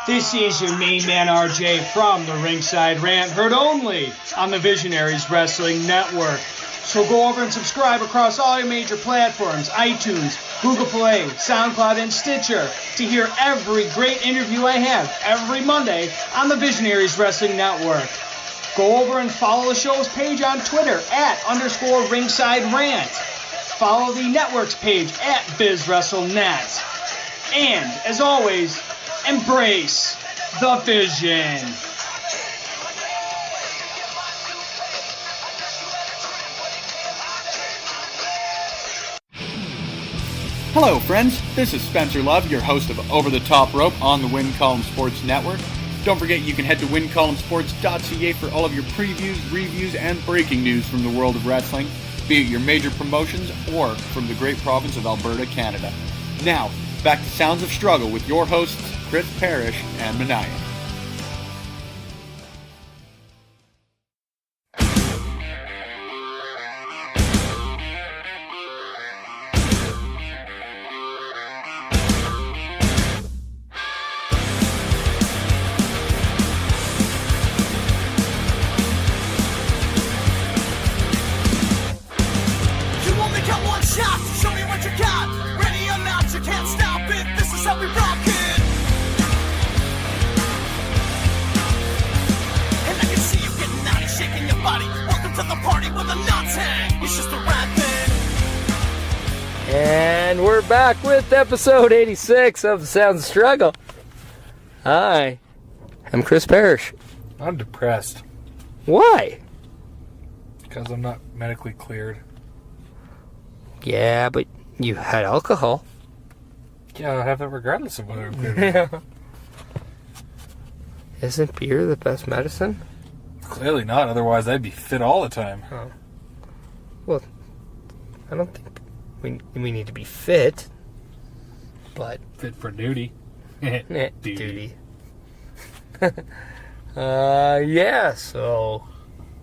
This is your main man RJ from the Ringside Rant, heard only on the Visionaries Wrestling Network. So go over and subscribe across all your major platforms, iTunes, Google Play, SoundCloud, and Stitcher to hear every great interview I have every Monday on the Visionaries Wrestling Network. Go over and follow the show's page on Twitter @_Ringside Rant. Follow the network's page @BizWrestleNet. And, as always, embrace the vision. Hello, friends. This is Spencer Love, your host of Over the Top Rope on the Win Column Sports Network. Don't forget you can head to wincolumnsports.ca for all of your previews, reviews, and breaking news from the world of wrestling, be it your major promotions or from the great province of Alberta, Canada. Now, back to Sounds of Struggle with your hosts, Chris Parrish and Meniac. And we're back with episode 86 of Sounds of Struggle. Hi, I'm Chris Parrish. I'm depressed. Why? Because I'm not medically cleared. Yeah, but you had alcohol. Yeah, I have that regardless of whether I'm cleared. Yeah. Isn't beer the best medicine? Clearly not, otherwise I'd be fit all the time. Oh. Well, I don't think we need to be fit, but... Fit for duty. Duty. Yeah, so...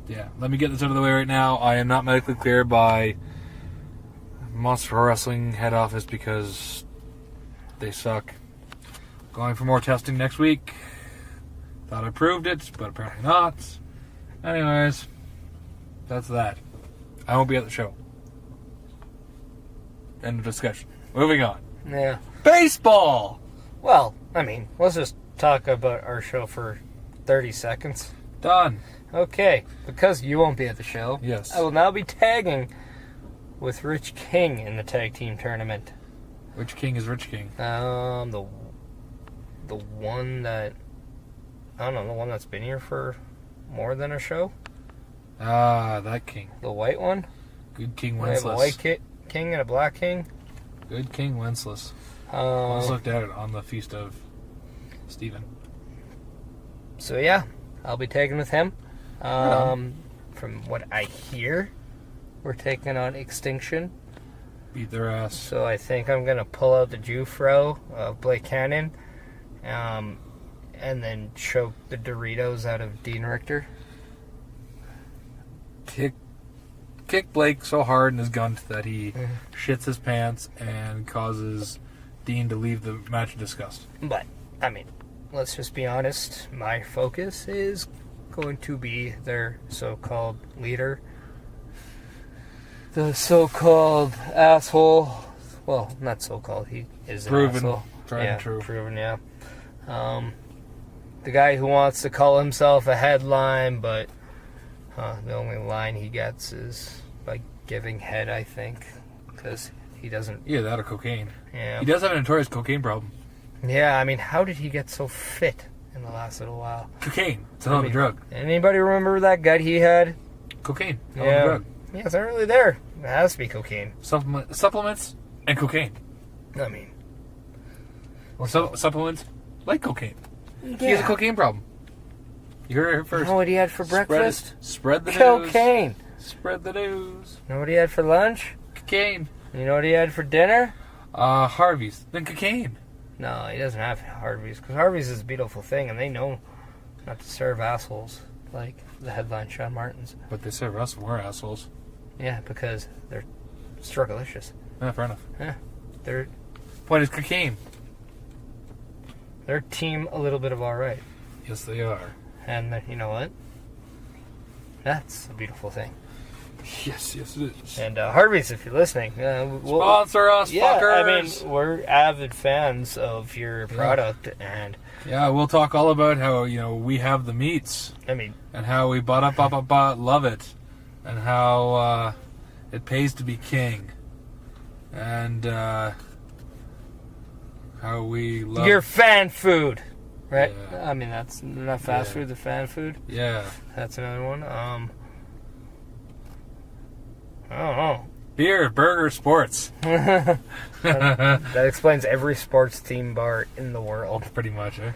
Yeah, let me get this out of the way right now. I am not medically cleared by Monster Wrestling head office because they suck. Going for more testing next week. Thought I proved it, but apparently not. Anyways, that's that. I won't be at the show. End of discussion. Moving on. Yeah. Baseball! Well, I mean, let's just talk about our show for 30 seconds. Done. Okay, because you won't be at the show, Yes. I will now be tagging with Rich King in the tag team tournament. Which king is Rich King? The one that, I don't know, the one that's been here for more than a show? Ah, that king. The white one? Good King We have a Wenceslas. white king and a black king. Good King Wenceslas. Let's look at it on the Feast of Stephen. So yeah, I'll be tagging with him. Right. From what I hear, we're taking on Extinction. Beat their ass. So I think I'm going to pull out the Jufro of Blake Cannon, and then choke the Doritos out of Dean Richter. Kick Blake so hard in his gunt that he shits his pants and causes Dean to leave the match in disgust. But, I mean, let's just be honest. My focus is going to be their so-called leader. The so-called asshole. Well, not so-called. He is an Proven. asshole. Tried and true. Proven, yeah. The guy who wants to call himself a headline, but the only line he gets is by giving head, I think. Because he doesn't... Yeah, that or cocaine. Yeah. He does have a notorious cocaine problem. Yeah, I mean, how did he get so fit in the last little while? Cocaine. It's a hell of a drug. Anybody remember that gut he had? Cocaine. Hell Yeah. of a drug. Yeah, it's not really there. It has to be cocaine. Supplements and cocaine. I mean... Or supplements like cocaine. He has a cocaine problem. You heard it here first. You know what he had for breakfast? Spread the news. Cocaine. Spread the news. You know what he had for lunch? Cocaine. You know what he had for dinner? Harvey's. Then cocaine. No, he doesn't have Harvey's. Because Harvey's is a beautiful thing, and they know not to serve assholes like the headline Sean Martins. But they serve us more assholes. Yeah, because they're strugglicious. Yeah, fair enough. Yeah. They're Point is cocaine. They're a team a little bit of all right. Yes, they are. And you know what? That's a beautiful thing. Yes, it is. And Harvey's, if you're listening, sponsor us, fuckers. I mean, we're avid fans of your product, and we'll talk all about how we have the meats. I mean, and how we love it, and how it pays to be king, and how we love your fan food, right? Yeah. I mean, that's not fast food, the fan food. Yeah, that's another one. I don't know. Beer, burger, sports. that explains every sports theme bar in the world. Pretty much, eh?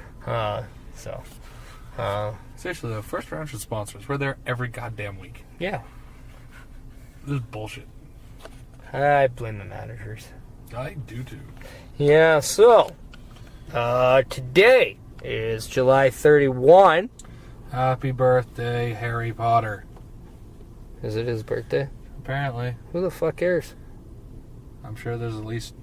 Seriously, though, First Round should sponsor us. We're there every goddamn week. Yeah. This is bullshit. I blame the managers. I do too. Yeah, so, today is July 31. Happy birthday, Harry Potter. Is it his birthday? Apparently. Who the fuck cares? I'm sure there's at least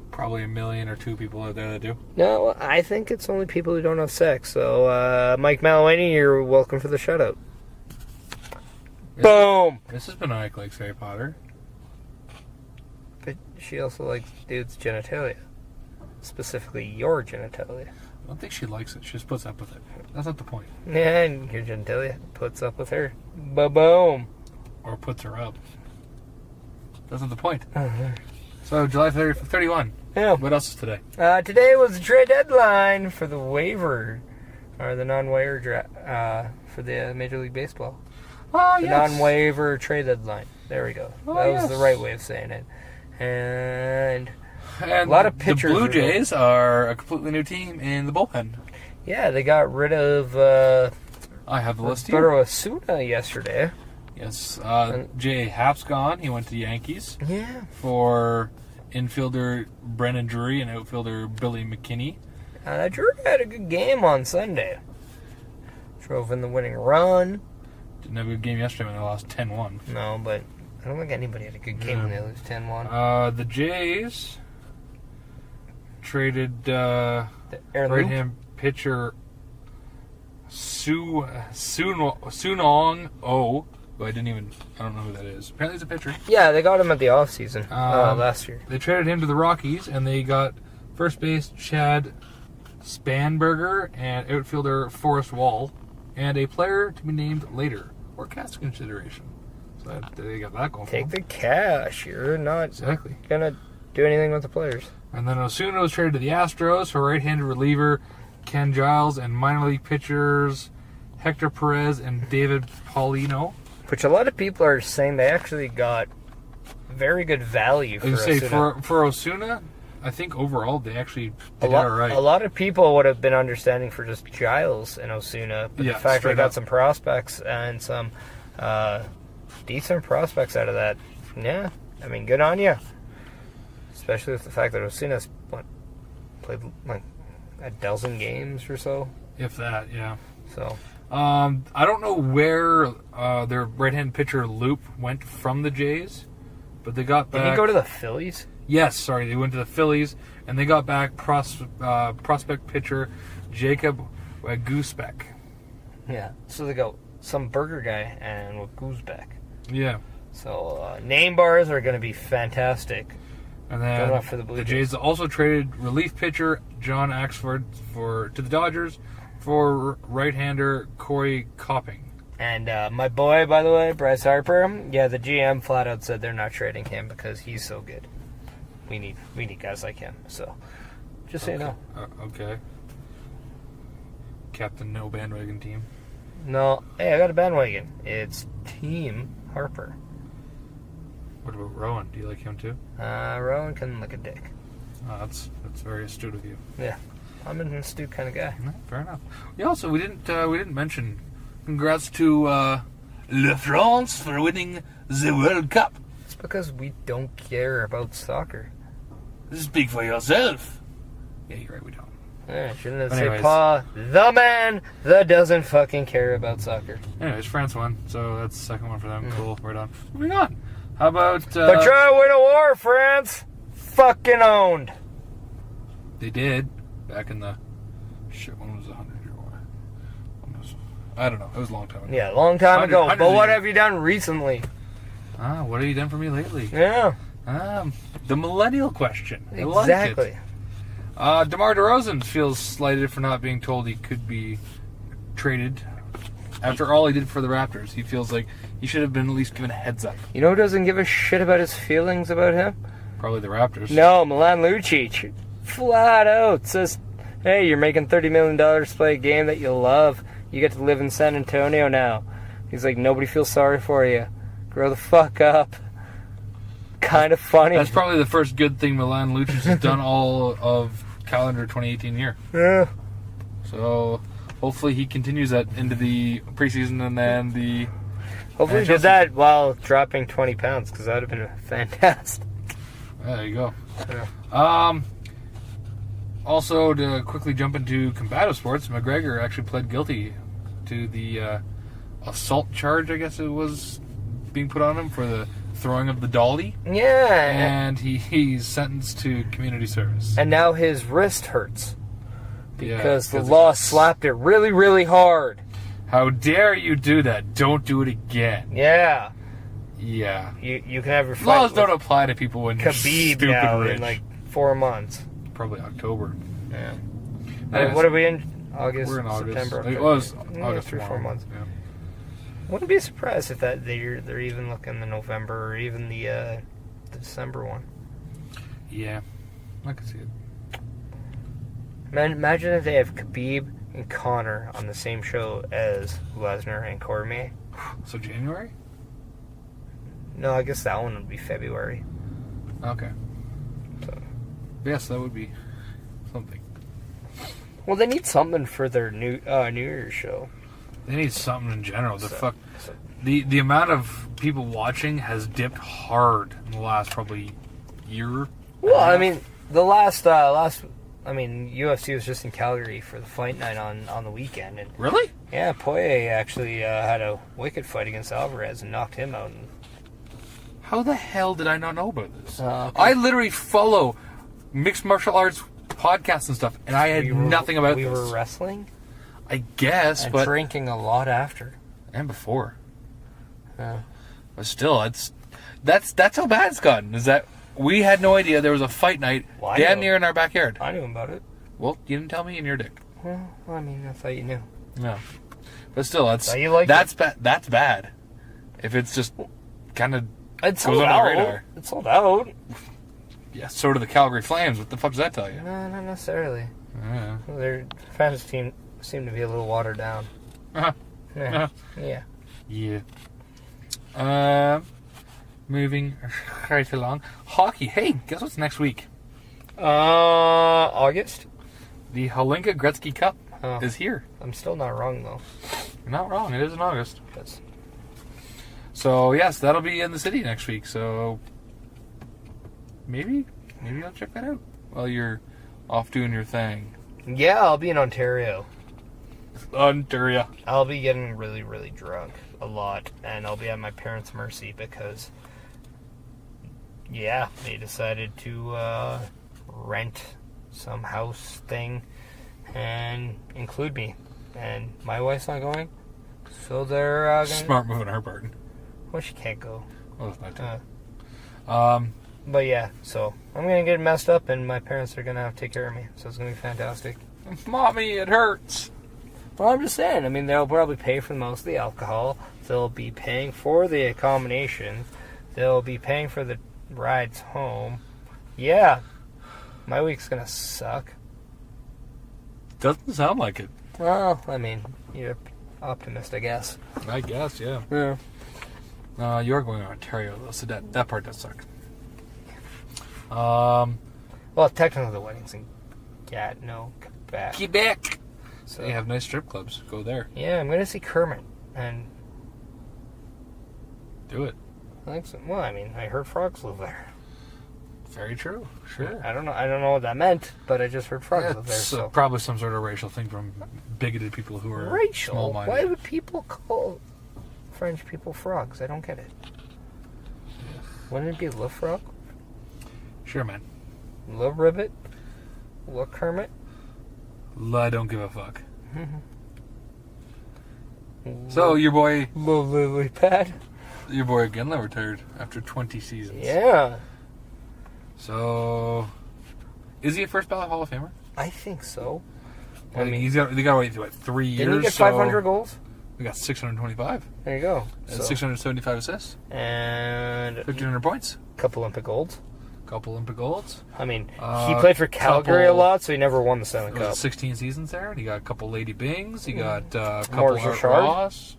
probably 1 million or 2 people out there that do. No, I think it's only people who don't have sex. So, Mike Malawany, you're welcome for the shutout. Boom! Mrs. Benoit likes Harry Potter. But she also likes dudes' genitalia. Specifically, your genitalia. I don't think she likes it. She just puts up with it. That's not the point. Yeah, and your genitalia puts up with her. Ba-boom! Or puts her up. That's not the point. Uh-huh. So, July 31. Yeah. What else is today? Today was the trade deadline for the waiver, or the non-waiver draft, for the Major League Baseball. Oh, the non-waiver trade deadline. There we go. That was the right way of saying it. And a lot of pitchers. The Blue Jays are a completely new team in the bullpen. Yeah, they got rid of I have the list here. Osuna yesterday. Yes. J.A. Happ's gone. He went to the Yankees. Yeah. For infielder Brennan Drury and outfielder Billy McKinney. Drury had a good game on Sunday. Drove in the winning run. Didn't have a good game yesterday when they lost 10-1. No, but I don't think anybody had a good game when they lose 10-1. The Jays traded right-hand pitcher Sunong Oh. I don't know who that is. Apparently he's a pitcher. Yeah, they got him at the offseason last year. They traded him to the Rockies, and they got first base Chad Spanberger and outfielder Forrest Wall, and a player to be named later, or cash consideration. So they got that going for Take them. the cash. You're not going to do anything with the players. And then Osuna was traded to the Astros for right-handed reliever Ken Giles and minor league pitchers Hector Perez and David Paulino. Which a lot of people are saying they actually got very good value for Osuna. For Osuna, I think overall they actually did all right. A lot of people would have been understanding for just Giles and Osuna, but the fact they got some prospects and some decent prospects out of that, yeah, I mean, good on you. Especially with the fact that Osuna's played like a dozen games or so. If that, yeah. So. I don't know where their right-hand pitcher Loop went from the Jays, but they got back. Did he go to the Phillies? Yes, sorry, they went to the Phillies, and they got back prospect pitcher Jacob Goosebeck. Yeah, so they go some burger guy and with Goosebeck. Yeah. So name bars are going to be fantastic. And then for the Jays also traded relief pitcher John Axford to the Dodgers for right-hander Corey Copping. And my boy, by the way, Bryce Harper, yeah, the GM flat out said they're not trading him because he's so good. We need guys like him. So, just so you know. Okay. Captain No Bandwagon Team. No, hey, I got a bandwagon. It's Team Harper. What about Rowan? Do you like him too? Rowan can lick a dick. That's very astute of you. Yeah. I'm an astute kind of guy. Yeah, fair enough. Yeah, also, we didn't mention congrats to Le France for winning the World Cup. It's because we don't care about soccer. Speak for yourself. Yeah, you're right, we don't. Yeah, shouldn't have said Pa, the man that doesn't fucking care about soccer. Anyways, France won, so that's the second one for them. Cool, we're done. Moving on. How about... but try to win a war, France! Fucking owned. They did. Back in the... Shit, when was the 100-year war? I don't know. It was a long time ago. Yeah, a long time ago. 100 But what years. have you done recently? What have you done for me lately? Yeah. The millennial question. Exactly. I like it. DeMar DeRozan feels slighted for not being told he could be traded. After all he did for the Raptors, he feels like he should have been at least given a heads up. You know who doesn't give a shit about his feelings about him? Probably the Raptors. No, Milan Lucic. Flat out says, hey, you're making $30 million to play a game that you love. You get to live in San Antonio now. He's like, nobody feels sorry for you. Grow the fuck up. Kind of funny. That's probably the first good thing Milan Lucic has done all of calendar 2018 year. Yeah. So hopefully he continues that into the preseason and then the... Hopefully he did that while dropping 20 pounds, because that would have been fantastic. There you go. Yeah. Also, to quickly jump into combative sports, McGregor actually pled guilty to the assault charge, I guess it was, being put on him for the throwing of the dolly. Yeah. And he's sentenced to community service. And now his wrist hurts. Because Yeah, the law slapped it really, really hard. How dare you do that? Don't do it again. Yeah. Yeah. You can have your fight Laws with don't apply to people when you're Khabib stupid now rich. in like 4 months. Probably October. Yeah. Yes. What are we in? August, We're in August. September, October. It was Yeah, August 3 or 4 tomorrow. months. Yeah. Wouldn't be surprised if they're even looking the November or even the December one. Yeah. I can see it. Man, imagine if they have Khabib and Conor on the same show as Lesnar and Cormier. So January? No, I guess that one would be February. Okay. So. Yes, that would be something. Well, they need something for their New Year's show. They need something in general. So- The amount of people watching has dipped hard in the last probably year. Well, I mean, the last UFC was just in Calgary for the fight night on the weekend, and Really? yeah, Poirier actually had a wicked fight against Alvarez and knocked him out. And, How the hell did I not know about this? Okay. I literally follow mixed martial arts podcasts and stuff, and I had nothing about we this. were wrestling I guess, and but drinking a lot after. and before. Yeah. But still, that's how bad it's gotten. Is that we had no idea there was a fight night Well, I damn know. near in our backyard. I knew about it. Well, you didn't tell me, and you're a dick. Well, I mean, I thought you knew. No, but still, So you like that's bad. That's bad. If it's just kind of It sold sold under the out. radar. It sold out. Yeah, so do the Calgary Flames. What the fuck does that tell you? No, not necessarily. Yeah. Their fans team seem to be a little watered down. Uh-huh. Yeah. Yeah. Yeah. Moving right along. Hockey. Hey, guess what's next week? August? The Holinka Gretzky Cup Oh. is here. I'm still not wrong, though. You're not wrong. It is in August. That's, So, yes, that'll be in the city next week. So, maybe I'll check that out while you're off doing your thing. yeah, I'll be in Ontario. Ontario. I'll be getting really, really drunk a lot, and I'll be at my parents' mercy because, yeah, they decided to rent some house thing and include me. And my wife's not going, so they're going to... Smart move on her part. Well, she can't go. Well, that's not too. But yeah, so I'm going to get messed up, and my parents are going to have to take care of me, so it's going to be fantastic. Mommy, it hurts. Well, I'm just saying, I mean, they'll probably pay for most of the alcohol. They'll be paying for the accommodation. They'll be paying for the rides home. Yeah, my week's going to suck. Doesn't sound like it. Well, I mean, you're optimist, I guess. I guess, yeah. Yeah. You're going to Ontario, though, so that part does suck. Well, technically the wedding's in Quebec. Quebec. So, They have nice strip clubs. Go there. yeah, I'm going to see Kermit, and Do it. I think so. Well, I mean, I heard frogs live there. Very true. Sure. I don't know what that meant, but I just heard frogs live there. It's So probably some sort of racial thing from bigoted people who are Rachel, small-minded. why would people call French people frogs? I don't get it. Wouldn't it be Le Frog? Sure, man. Le Ribbit? Le Kermit? I don't give a fuck. So, your boy... Lily Pad? Your boy Gunla retired after 20 seasons. Yeah. So... Is he a first ballot Hall of Famer? I think so. I mean, they got to wait, 3 years? Didn't he get 500 goals? We got 625. There you go. And 675 assists. And... 1,500 points. Couple Olympic golds. Couple Olympic golds. I mean, he played for Calgary a lot, so he never won the Stanley Cup. 16 seasons there, and he got a couple Lady Bings. He got a couple Morris Art Richard. Ross.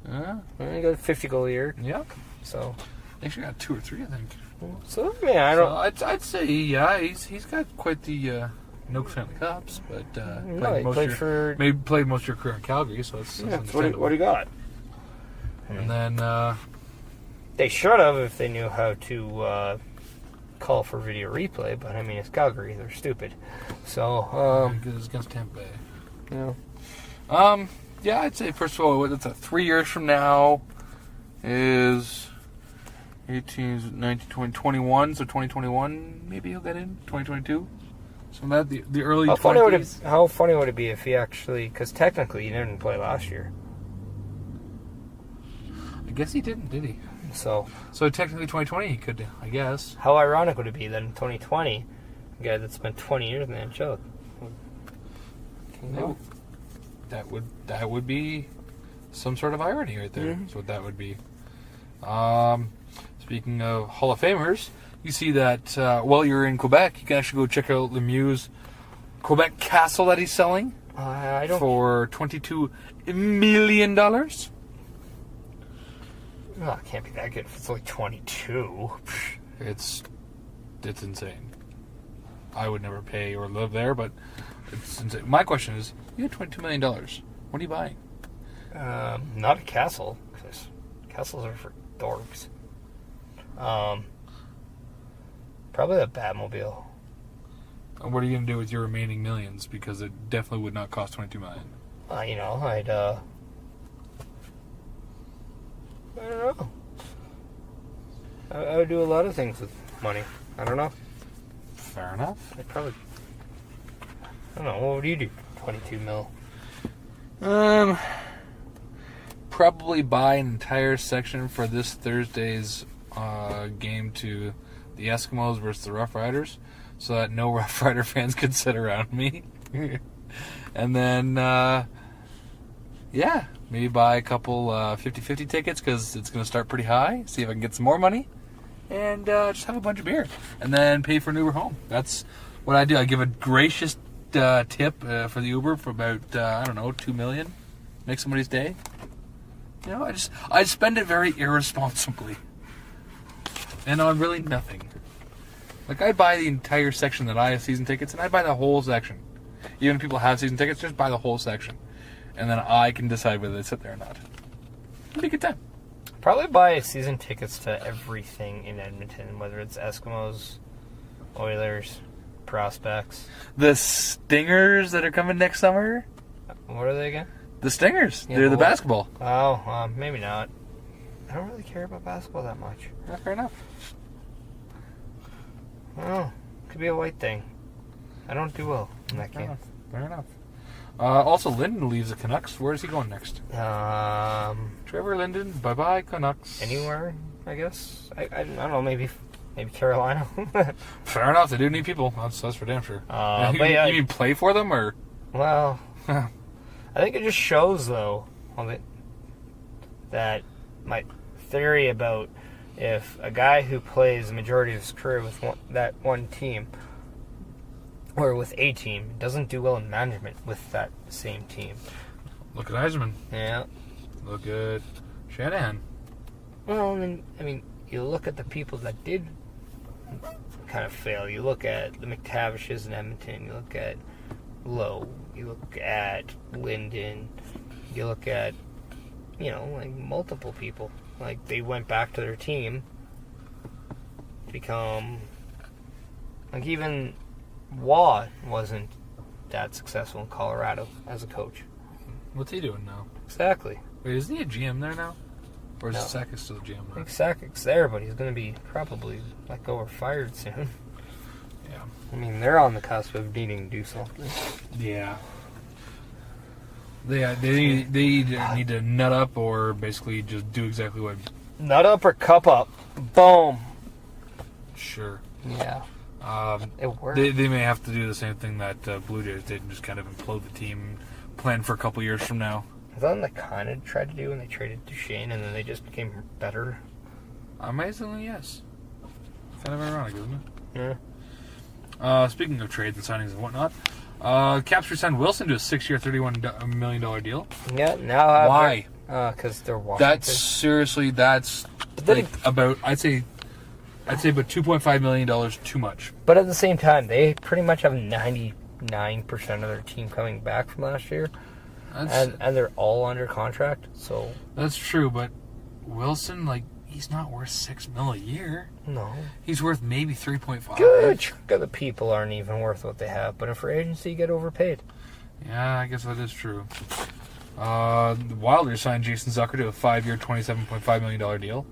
Yeah. He got a 50 goal a year. Yep. So... Actually got 2 or 3, I think. So, yeah, I don't... So I'd say, yeah, he's got quite the... no Stanley Cups, but played most of your career in Calgary, so it's what do you got? And then they should have if they knew how to call for video replay, but I mean it's Calgary, they're stupid. So it's against Tampa Bay. Yeah. Yeah, I'd say first of all, it's 3 years from now is 18, 19, 20, 21, so 2021 maybe he'll get in 2022. So that the early 20s. How funny would it be if he actually... Because technically he didn't play last year. I guess he didn't, did he? So technically 2020 he could, I guess. How ironic would it be that in 2020, a guy that spent 20 years in the NHL... That would be some sort of irony right there. That's what that would be. Speaking of Hall of Famers... You see that while you're in Quebec, you can actually go check out Lemieux's Quebec castle that he's selling for $22 million. Oh, it can't be that good if it's only 22. It's insane. I would never pay or live there, but it's insane. My question is, you have $22 million. What are you buying? Not a castle, because castles are for dorks. Probably a Batmobile. And what are you going to do with your remaining millions? Because it definitely would not cost $22 million. I don't know. I would do a lot of things with money. I don't know. Fair enough. I don't know. What would you do? 22 mil. Probably buy an entire section for this Thursday's game to the Eskimos versus the Rough Riders, so that no Rough Rider fans could sit around me. And then, maybe buy a couple 50-50 tickets, because it's going to start pretty high, see if I can get some more money, and just have a bunch of beer, and then pay for an Uber home. That's what I do. I give a gracious tip for the Uber for about, $2 million. Make somebody's day. You know, I spend it very irresponsibly. And on really nothing. Like, I'd buy the entire section that I have season tickets, and I'd buy the whole section. Even if people have season tickets, just buy the whole section. And then I can decide whether they sit there or not. It'd be a good time. Probably buy season tickets to everything in Edmonton, whether it's Eskimos, Oilers, Prospects. The Stingers that are coming next summer? What are they again? The Stingers. Yeah, they're the basketball. Oh, maybe not. I don't really care about basketball that much. Yeah, fair enough. Oh, could be a white thing. I don't do well in that game. Fair enough. Also, Linden leaves the Canucks. Where is he going next? Trevor Linden, bye-bye, Canucks. Anywhere, I guess. I don't know, maybe Carolina. Fair enough, they do need people. That's for damn sure. You mean play for them, or? Well, I think it just shows, though, that my theory about if a guy who plays the majority of his career with that one team, or with a team, doesn't do well in management with that same team. Look at Yzerman. Yeah. Look at Shanahan. Well, I mean, you look at the people that did kind of fail. You look at the McTavishes in Edmonton. You look at Lowe. You look at Linden. You look at, multiple people. Like, they went back to their team to become... Like, even Waugh wasn't that successful in Colorado as a coach. What's he doing now? Exactly. Wait, isn't he a GM there now? Or is No. Sakic still a GM now? I think Sakic's there, but he's going to be probably let go or fired soon. Yeah. I mean, they're on the cusp of needing to do something. Yeah. They either need to nut up or basically just do exactly what... Nut up or cup up. Boom. Sure. Yeah. It worked. They may have to do the same thing that Blue Jays did and just kind of implode the team, plan for a couple years from now. Is that what they kind of tried to do when they traded Duchesne and then they just became better? Amazingly, yes. Kind of ironic, isn't it? Yeah. Speaking of trades and signings and whatnot, Caps re-signed Wilson to a 6-year, $31 million deal. Yeah, now... Why? Because they're Washington. That's like about, I'd say about $2.5 million too much. But at the same time, they pretty much have 99% of their team coming back from last year. And they're all under contract, so... That's true, but Wilson, like, he's not worth $6 million a year. No. He's worth maybe 3.5. Good chunk of the people aren't even worth what they have, but in free agency, you get overpaid. Yeah, I guess that is true. The Wilders signed Jason Zucker to a 5-year, $27.5 million deal.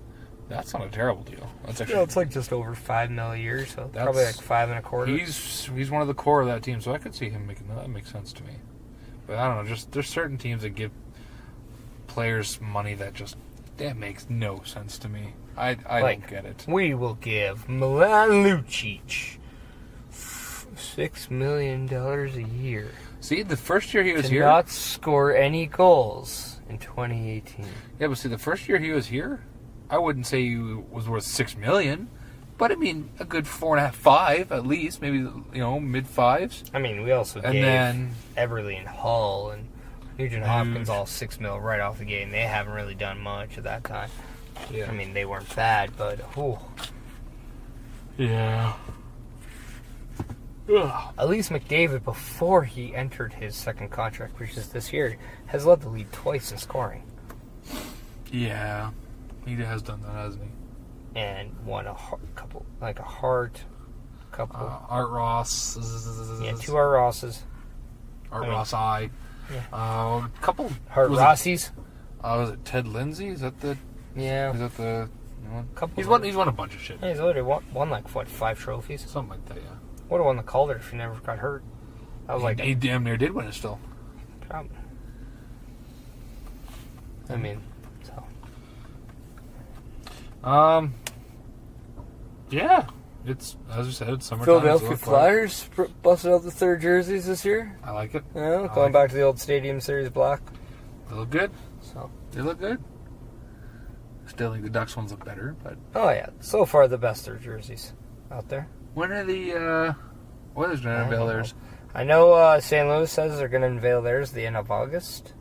That's not a terrible deal. That's actually... Yeah, it's like just over $5 million a year, so probably like 5.25. He's one of the core of that team, so I could see him making that. That makes sense to me. But I don't know, just there's certain teams that give players money that makes no sense to me. I don't get it. We will give Milan Lucic $6 million a year. See, the first year he was to here... not score any goals in 2018. Yeah, but see, the first year he was here, I wouldn't say he was worth $6 million, but I mean, a good 4.5, 5 at least, maybe, mid-5s. I mean, we also gave Everly and Hull and Nugent Hopkins all $6 million right off the gate, and they haven't really done much at that time. Yeah. I mean, they weren't bad, but yeah. Ugh. At least McDavid, before he entered his second contract, which is this year, has led the league twice in scoring. Yeah, he has done that, hasn't he? And won a couple, like a Hart, couple. Art Ross. Yeah, 2 Art Rosses. Ross I. Yeah. A couple. Hart Rossies. Was it Ted Lindsay? Is that the? Yeah. Is that the? Couple. He's won a bunch of shit. Yeah, he's already won like 5 trophies. Something like that, yeah. Would have won the Calder if he never got hurt. That was he damn near did win it still. Probably. I mean, so. Yeah. It's, as you said, it's summertime. Philadelphia Flyers busted out the 3rd jerseys this year. I like it. Yeah, going back to the old Stadium Series black. They look good. So they look good. Still think the Ducks ones look better, but... Oh, yeah. So far, the best 3rd jerseys out there. When are the Oilers going to unveil theirs? I know St. Louis says they're going to unveil theirs the end of August.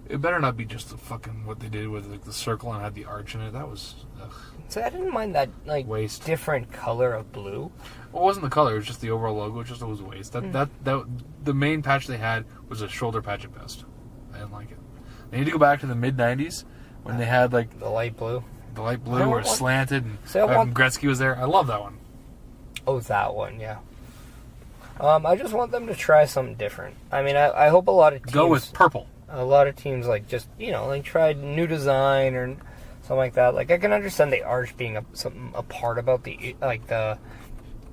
It better not be just the fucking what they did with like the circle and had the arch in it. That was... Ugh. So I didn't mind that waste. Different color of blue. Well, it wasn't the color. It was just the overall logo. It was waste. That the main patch they had was a shoulder patch at best. I didn't like it. They need to go back to the mid-90s when they had like... The light blue. The light blue where it slanted and Gretzky was there. I love that one. Oh, that one, yeah. I just want them to try something different. I mean, I hope a lot of teams... Go with purple. A lot of teams, tried new design or something like that. Like, I can understand the arch being a part about the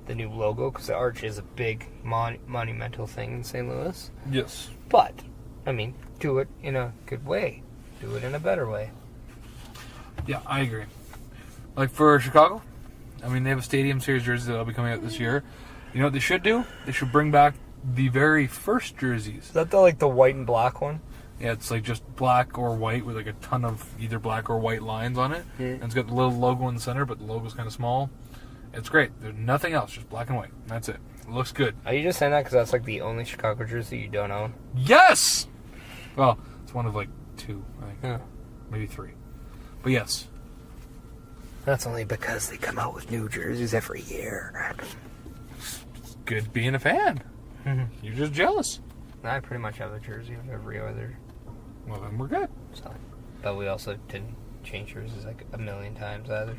new logo, because the arch is a big, monumental thing in St. Louis. Yes. But, I mean, do it in a good way. Do it in a better way. Yeah, I agree. Like for Chicago, I mean, they have a Stadium Series jersey that'll be coming out this year. You know what they should do? They should bring back the very first jerseys. Is that the white and black one? Yeah, it's like just black or white with like a ton of either black or white lines on it. Yeah. And it's got the little logo in the center, but the logo's kind of small. It's great. There's nothing else, just black and white. That's it. It looks good. Are you just saying that because that's like the only Chicago jersey you don't own? Yes! Well, it's one of like 2, I think. Yeah. Maybe 3. But yes. That's only because they come out with new jerseys every year. It's good being a fan. Mm-hmm. You're just jealous. I pretty much have a jersey of every other. Well, then we're good. So, but we also didn't change jerseys like a million times either.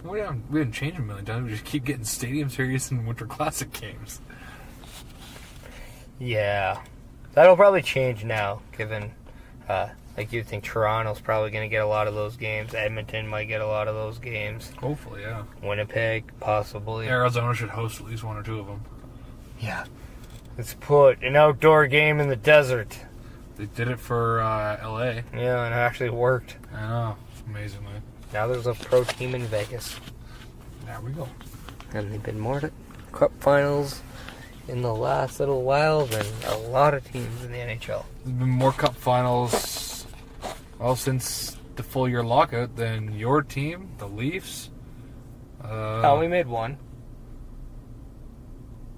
We didn't change them a million times. We just keep getting Stadium Series and Winter Classic games. Yeah. That'll probably change now, given Like, you'd think Toronto's probably going to get a lot of those games. Edmonton might get a lot of those games. Hopefully, yeah. Winnipeg, possibly. Arizona should host at least one or two of them. Yeah. Let's put an outdoor game in the desert. They did it for L.A. Yeah, and it actually worked. I know. Amazingly. Now there's a pro team in Vegas. There we go. And they've been more to Cup finals in the last little while than a lot of teams in the NHL. There's been more Cup finals, well, since the full year lockout than your team, the Leafs. We made one.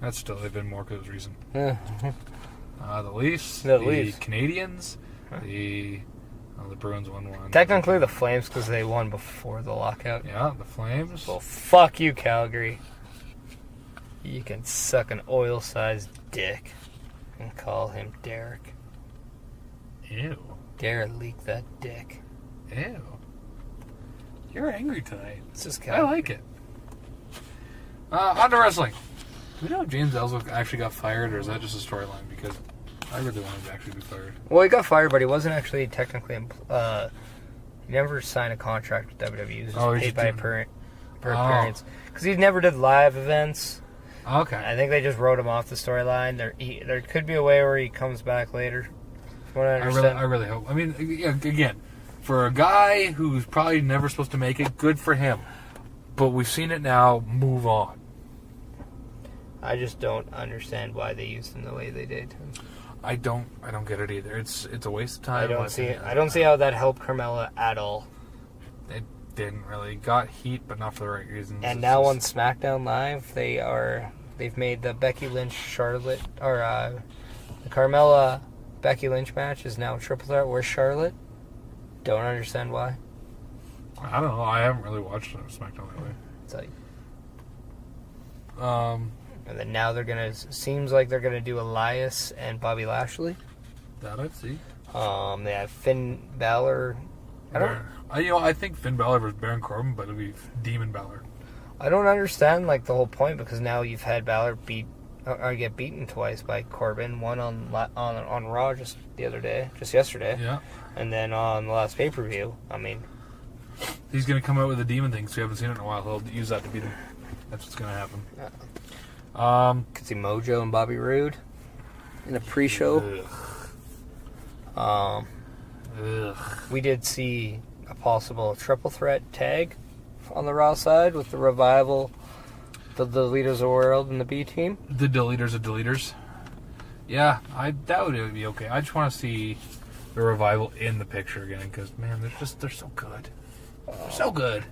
That's still, they've been more because it was recent. Yeah. The Leafs, The the Leafs. Canadians, the Bruins won one. Technically the Flames because they won before the lockout. Yeah, the Flames. Well, fuck you, Calgary. You can suck an oil-sized dick and call him Derek. Ew. Dare leak that dick. Ew. You're angry tonight. It's just I like it. On to wrestling. Do we know if James Ellsworth actually got fired, or is that just a storyline? Because I really want him to actually be fired. Well, he got fired, but he wasn't actually technically... he never signed a contract with WWE. He was just paid by per appearance. Because he never did live events. Okay. I think they just wrote him off the storyline. There could be a way where he comes back later. From what I understand. I really hope. I mean, again, for a guy who's probably never supposed to make it, good for him. But we've seen it now. Move on. I just don't understand why they used him the way they did. I don't get it either. It's a waste of time. I don't see how that helped Carmella at all. It didn't really. Got heat, but not for the right reasons. And now on SmackDown Live, they've made the Becky Lynch Charlotte the Carmella Becky Lynch match is now a triple threat. Where's Charlotte? Don't understand why. I don't know. I haven't really watched SmackDown lately. It's like, and then now seems like they're gonna do Elias and Bobby Lashley. That I'd see. They have Finn Balor. I think Finn Balor versus Baron Corbin, but it'll be Demon Balor. I don't understand the whole point, because now you've had Balor get beaten twice by Corbin. One on Raw just yesterday. Yeah. And then on the last pay-per-view. I mean, he's gonna come out with a demon thing, so we haven't seen it in a while. He'll use that to beat him. That's what's gonna happen. Could see Mojo and Bobby Roode in a pre-show. Ugh. We did see a possible triple threat tag on the Raw side with the Revival, the Leaders of the World, and the B Team. The Deleters of Deleters. Yeah, that would be okay. I just want to see the Revival in the picture again, because man, they're so good. They're so good.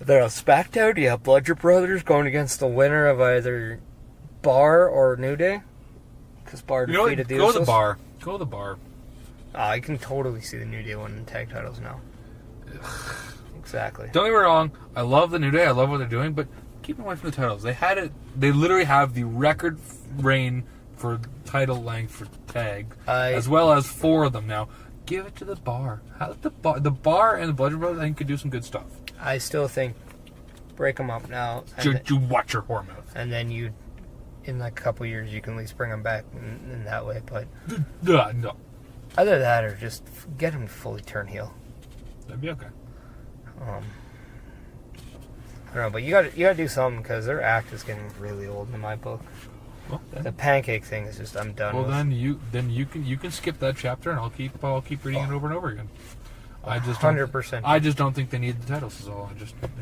They're on SmackDown. You have Bludgeon Brothers going against the winner of either Bar or New Day. Because Bar defeated the Usos. Go to the Bar. I can totally see the New Day winning tag titles now. Ugh. Exactly. Don't get me wrong. I love the New Day. I love what they're doing, but keep them away from the titles. They literally have the record reign for title length for tag, as well as 4 of them now. Give it to the Bar. The Bar and the Bludgeon Brothers, I think, could do some good stuff. I still think break them up now. You watch your whore mouth. And then in a couple years, you can at least bring them back in that way. But no. Other than that, or just get them to fully turn heel. That'd be okay. I don't know, but you got to do something, because their act is getting really old in my book. Well, the pancake thing is just, I'm done. Well, then you can skip that chapter, and I'll keep reading it over and over again. I just 100%. I just don't think they need the titles. Is all.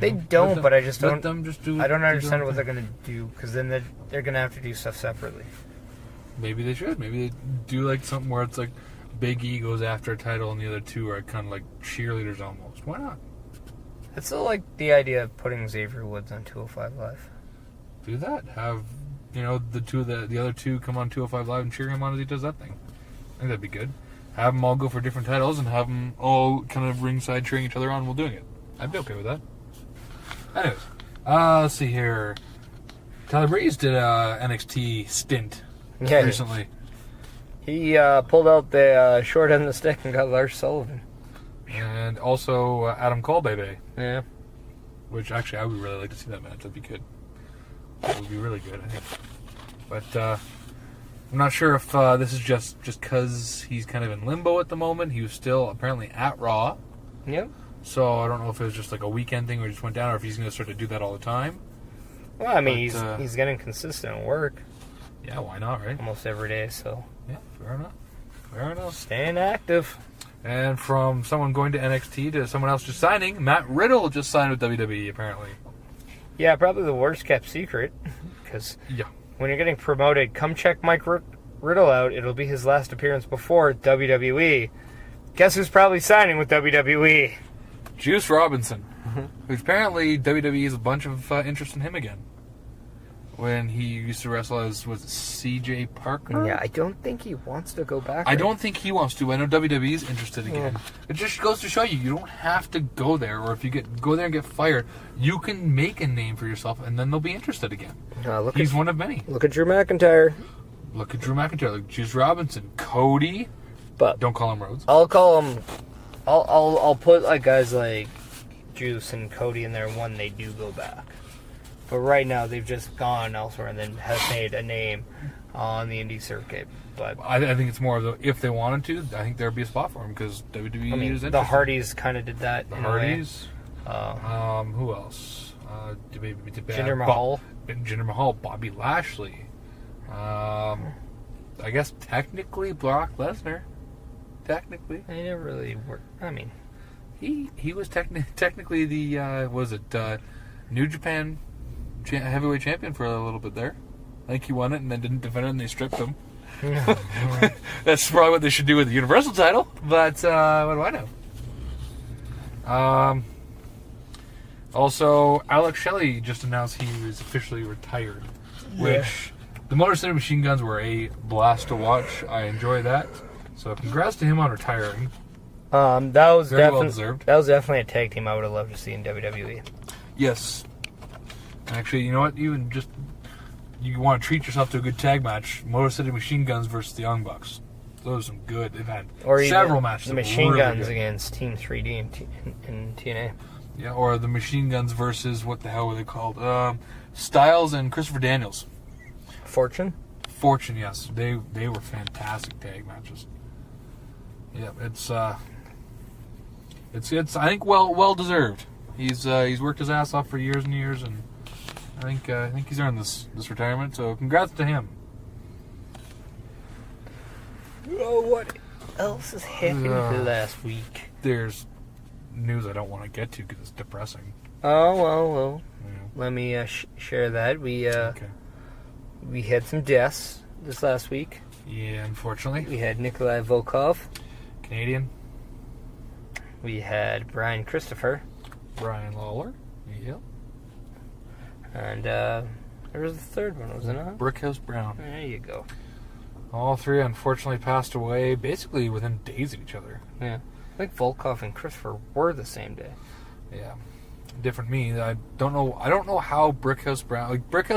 They don't, but I just don't. Let them just do. I don't understand what they're gonna do, because then they're gonna have to do stuff separately. Maybe they should. Maybe they do like something where it's like Big E goes after a title, and the other two are kind of like cheerleaders almost. Why not? It's still like the idea of putting Xavier Woods on 205 Live. Do that. Have the other two come on 205 Live and cheer him on as he does that thing. I think that'd be good. Have them all go for different titles and have them all kind of ringside cheering each other on while doing it. I'd be okay with that. Anyways, let's see here. Tyler Breeze did a NXT stint recently. He pulled out the short end of the stick and got Lars Sullivan. And also Adam Cole, baby. Yeah. Which actually I would really like to see that match. That'd be good. It would be really good, I think. But I'm not sure if this is just because he's kind of in limbo at the moment. He was still apparently at Raw. Yep. So I don't know if it was just like a weekend thing where he just went down, or if he's going to start to do that all the time. Well, I mean, he's getting consistent work. Yeah, why not, right? Almost every day, so. Yeah, fair enough. Fair enough. Staying active. And from someone going to NXT to someone else just signing, Matt Riddle just signed with WWE, apparently. Yeah, probably the worst kept secret. Because when you're getting promoted, come check Mike Riddle out. It'll be his last appearance before WWE. Guess who's probably signing with WWE? Juice Robinson. Which apparently WWE has a bunch of interest in him again. When he used to wrestle as, was it CJ Parker? Yeah, I don't think he wants to go back. I don't think he wants to. I know WWE is interested again. It just goes to show you don't have to go there, or if you go there and get fired, you can make a name for yourself, and then they'll be interested again. He's one of many. Look at Drew McIntyre. Look at Drew McIntyre. Look at Juice Robinson. Cody. But don't call him Rhodes. I'll call him. I'll put like guys like Juice and Cody in there when they do go back. But right now, they've just gone elsewhere and then have made a name on the indie circuit. But I think it's more of if they wanted to, I think there'd be a spot for them because WWE is interested. The Hardys kind of did that. The Hardys. Who else? Jinder Mahal. Jinder Mahal. Bobby Lashley. I guess technically Brock Lesnar. Technically. He never really worked. I mean, he was technically the New Japan heavyweight champion for a little bit there. I think he won it and then didn't defend it and they stripped him. That's probably what they should do with the Universal title, but what do I know? Also, Alex Shelley just announced he was officially retired, which the Motor City Machine Guns were a blast to watch. I enjoy that. So congrats to him on retiring. That was well deserved. That was definitely a tag team I would have loved to see in WWE. Yes. Actually, you know what? Even just you want to treat yourself to a good tag match. Motor City Machine Guns versus the Young Bucks. Those are some good. They've had several matches. The Machine Guns against Team 3D in TNA. Yeah, or the Machine Guns versus what the hell were they called? Styles and Christopher Daniels. Fortune, yes. They were fantastic tag matches. Yeah, it's I think well deserved. He's worked his ass off for years and years, and I think he's earned this retirement. So congrats to him. Oh, what else has happened last week? There's news I don't want to get to because it's depressing. Oh well. Yeah. Let me share that. We had some deaths this last week. Yeah, unfortunately. We had Nikolai Volkov, Canadian. We had Brian Christopher. Brian Lawler. Yep. And there was the third one, wasn't it? Brickhouse Brown. There you go. All three unfortunately passed away basically within days of each other. Yeah. I think Volkov and Christopher were the same day. Yeah. Different me. I don't know how Brickhouse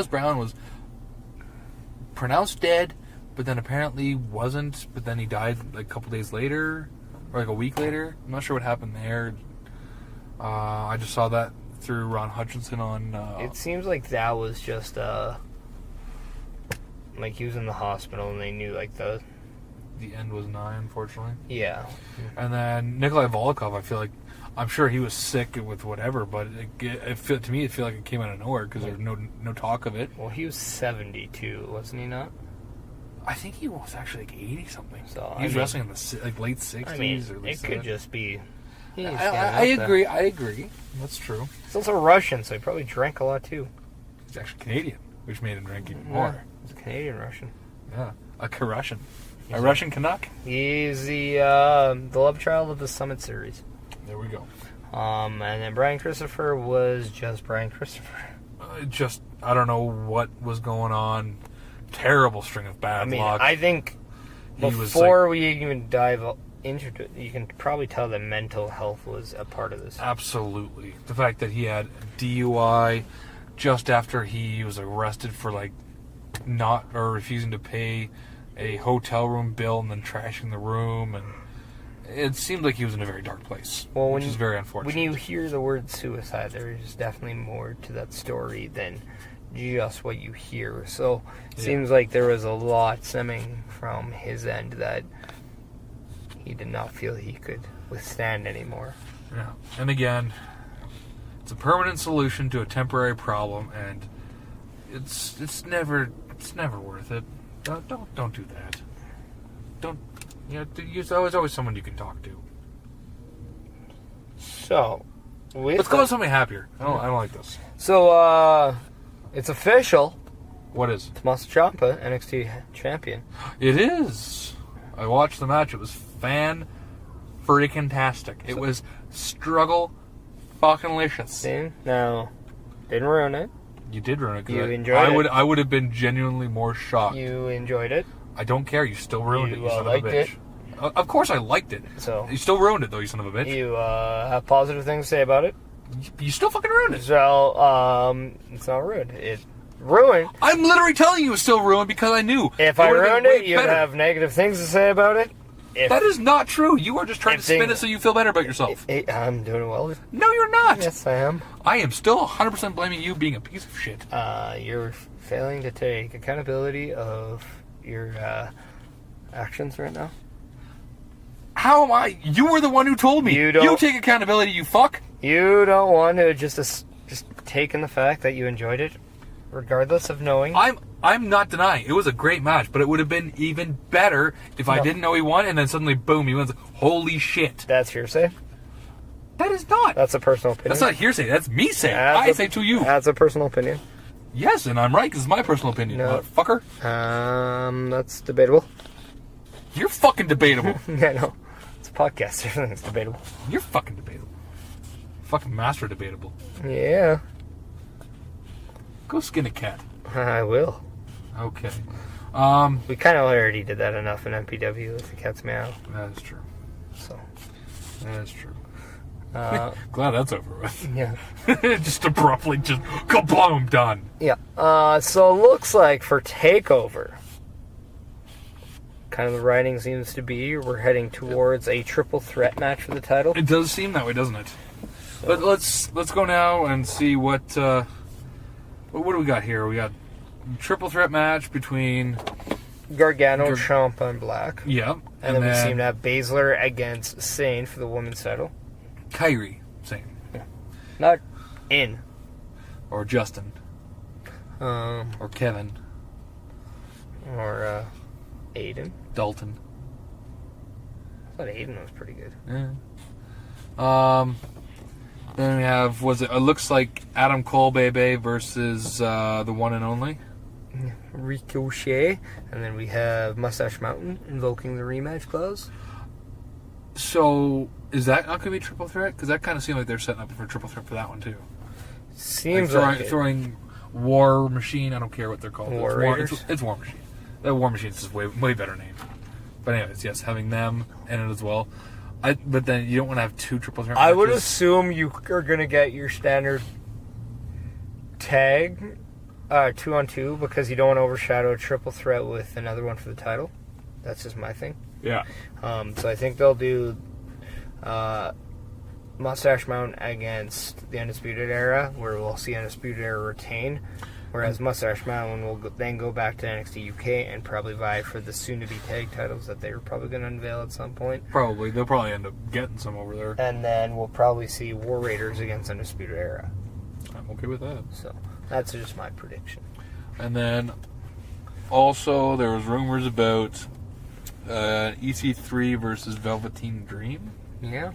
Brown was pronounced dead, but then apparently wasn't, but then he died like a couple days later, or like a week later. I'm not sure what happened there. I just saw that through Ron Hutchinson on... it seems like that was just, like he was in the hospital and they knew, like, the end was nigh, unfortunately. Yeah. And then Nikolai Volkov, I feel like, I'm sure he was sick with whatever, but to me it felt like it came out of nowhere because there was no talk of it. Well, he was 72, wasn't he not? I think he was actually like 80-something. So, he was wrestling in the late 60s. I mean, or it could just be... I agree. That's true. He's also Russian, so he probably drank a lot too. He's actually Canadian, which made him drink even more. He's a Canadian Russian. Yeah, a Russian. A Russian Canuck? He's the love child of the Summit Series. There we go. And then Brian Christopher was just Brian Christopher. I don't know what was going on. Terrible string of bad luck. I think before we even dive into it, you can probably tell that mental health was a part of this. Absolutely. The fact that he had DUI just after he was arrested for not or refusing to pay a hotel room bill and then trashing the room, and it seemed like he was in a very dark place, which is very unfortunate. When you hear the word suicide, there is definitely more to that story than just what you hear. So it seems like there was a lot stemming from his end that he did not feel he could withstand anymore. Yeah. And again, it's a permanent solution to a temporary problem, and it's never worth it. Don't do that. Don't. There's always someone you can talk to. So, let's go with something happier. I don't like this. So, it's official. What is? It's Tommaso Ciampa, NXT champion. It is. I watched the match. It was fan-freaking-tastic. It was struggle-fucking-licious. See? Now, didn't ruin it. You did ruin it. You enjoyed it. I would have been genuinely more shocked. You enjoyed it. I don't care. You still ruined it, you son of a bitch. Liked it. Of course I liked it. So you still ruined it, though, you son of a bitch. You have positive things to say about it? You still fucking ruined it. So, it's not ruined. It ruined. I'm literally telling you it's still ruined because I knew. If I ruined it, you'd have negative things to say about it? That is not true. You are just trying to spin it so you feel better about yourself. I'm doing well. No, you're not. Yes, I am. I am still 100% blaming you being a piece of shit. You're failing to take accountability of your actions right now. How am I? You were the one who told me. You take accountability, you fuck. You don't want to just take in the fact that you enjoyed it, regardless of knowing. I'm not denying it was a great match, but it would have been even better if I didn't know he won, and then suddenly, boom, he wins. Holy shit! That's hearsay. That is not. That's a personal opinion. That's not hearsay. That's me saying. I say to you. That's a personal opinion. Yes, and I'm right because it's my personal opinion, motherfucker. That's debatable. You're fucking debatable. Yeah, no. It's a podcast. Everything's debatable. You're fucking debatable. Fucking master debatable. Yeah. Go skin a cat. I will. Okay. We kind of already did that enough in MPW with the cat's meow. That is true. So. That is true. Glad that's over with. Yeah. Just abruptly, just kaboom, done. Yeah. So it looks like for Takeover, kind of the writing seems to be we're heading towards a triple threat match for the title. It does seem that way, doesn't it? So. But let's go now and see what do we got here? We got triple threat match between Gargano, Ciampa, and Black. Yeah. And then we seem to have Baszler against Sane for the women's title. Kyrie Sane. Yeah. Not in. Or Justin. Or Kevin. Or Aiden. Dalton. I thought Aiden was pretty good. Yeah. Then we have, it looks like Adam Cole Bebe versus the one and only Ricochet. And then we have Mustache Mountain invoking the rematch clause. So, is that not going to be triple threat? Because that kind of seemed like they're setting up for triple threat for that one, too. Seems like throwing War Machine, I don't care what they're called. War Raiders? It's War Machine. That War Machine is just way better name. But anyways, yes, having them in it as well. But then you don't want to have two triple threat matches. I would assume you are going to get your standard tag 2-on-2 because you don't want to overshadow a triple threat with another one for the title. That's just my thing. Yeah. So I think they'll do Mustache Mountain against the Undisputed Era, where we'll see Undisputed Era retain, whereas Mustache Mountain will then go back to NXT UK and probably vie for the soon-to-be tag titles that they were probably going to unveil at some point. Probably. They'll probably end up getting some over there. And then we'll probably see War Raiders against Undisputed Era. I'm okay with that. So that's just my prediction. And then also there was rumors about EC3 versus Velveteen Dream. Yeah.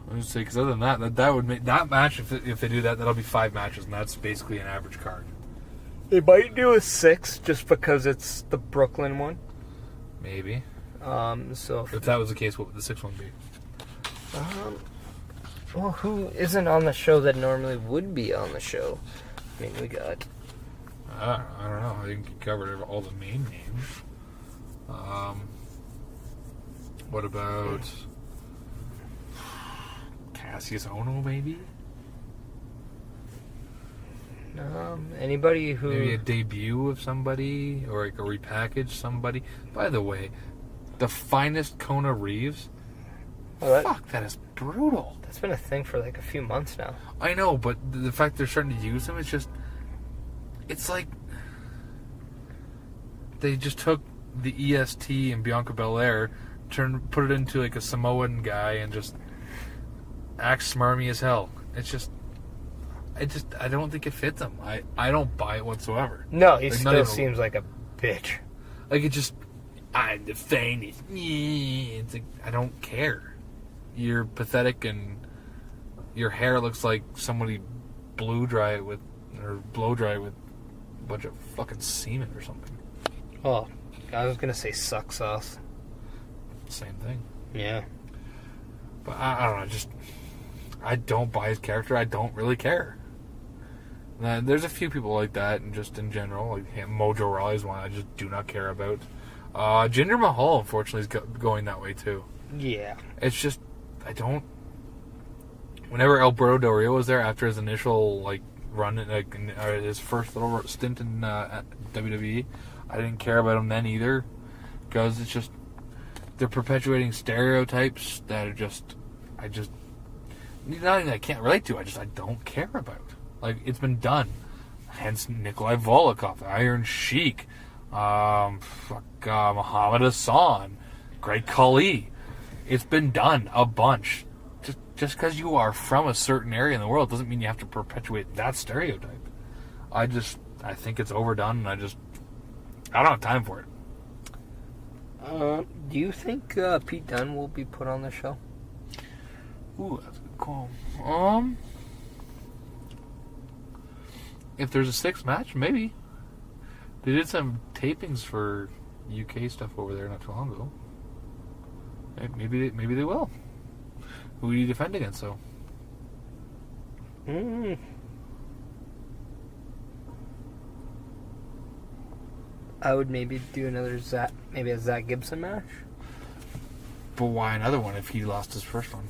I was say because other than that would make that match if they do that, that'll be 5 matches, and that's basically an average card. They might do a 6 just because it's the Brooklyn one. Maybe. So if that was the case, what would the 6th one be? Well, who isn't on the show that normally would be on the show? I mean, we got. I don't know. I think you covered all the main names. What about Cassius Ohno, maybe? Anybody who... Maybe a debut of somebody, or like a repackage somebody. By the way, the finest Kona Reeves? Fuck, that is brutal. That's been a thing for like a few months now. I know, but the fact they're starting to use him, it's just... it's like they just took the EST and Bianca Belair, put it into like a Samoan guy, and just act smarmy as hell. I don't think it fits him. I don't buy it whatsoever. No, he still seems like a bitch. Like, it just, I'm the famous. It's like, I don't care. You're pathetic, and your hair looks like somebody blow dry it with a bunch of fucking semen or something. Oh, I was gonna say suck sauce. Same thing. Yeah. But I don't know, I don't buy his character. I don't really care. There's a few people like that, and just in general, like Mojo Rawley is one I just do not care about. Jinder Mahal, unfortunately, is going that way too. Yeah. It's just, I don't. Whenever Alberto Del Rio was there after his initial run, his first little stint in WWE, I didn't care about him then either, because it's just they're perpetuating stereotypes that are just, nothing I can't relate to. I don't care about. Like, it's been done. Hence Nikolai Volkov, Iron Sheik, Muhammad Hassan, Great Khali. It's been done a bunch. Just because you are from a certain area in the world doesn't mean you have to perpetuate that stereotype. I think it's overdone, and I don't have time for it. Do you think Pete Dunne will be put on the show? Ooh, that's a good call. If there's a sixth match, maybe. They did some tapings for UK stuff over there not too long ago. Maybe they will. Who do you defend against, though? I would maybe do another a Zach Gibson match. But why another one if he lost his first one?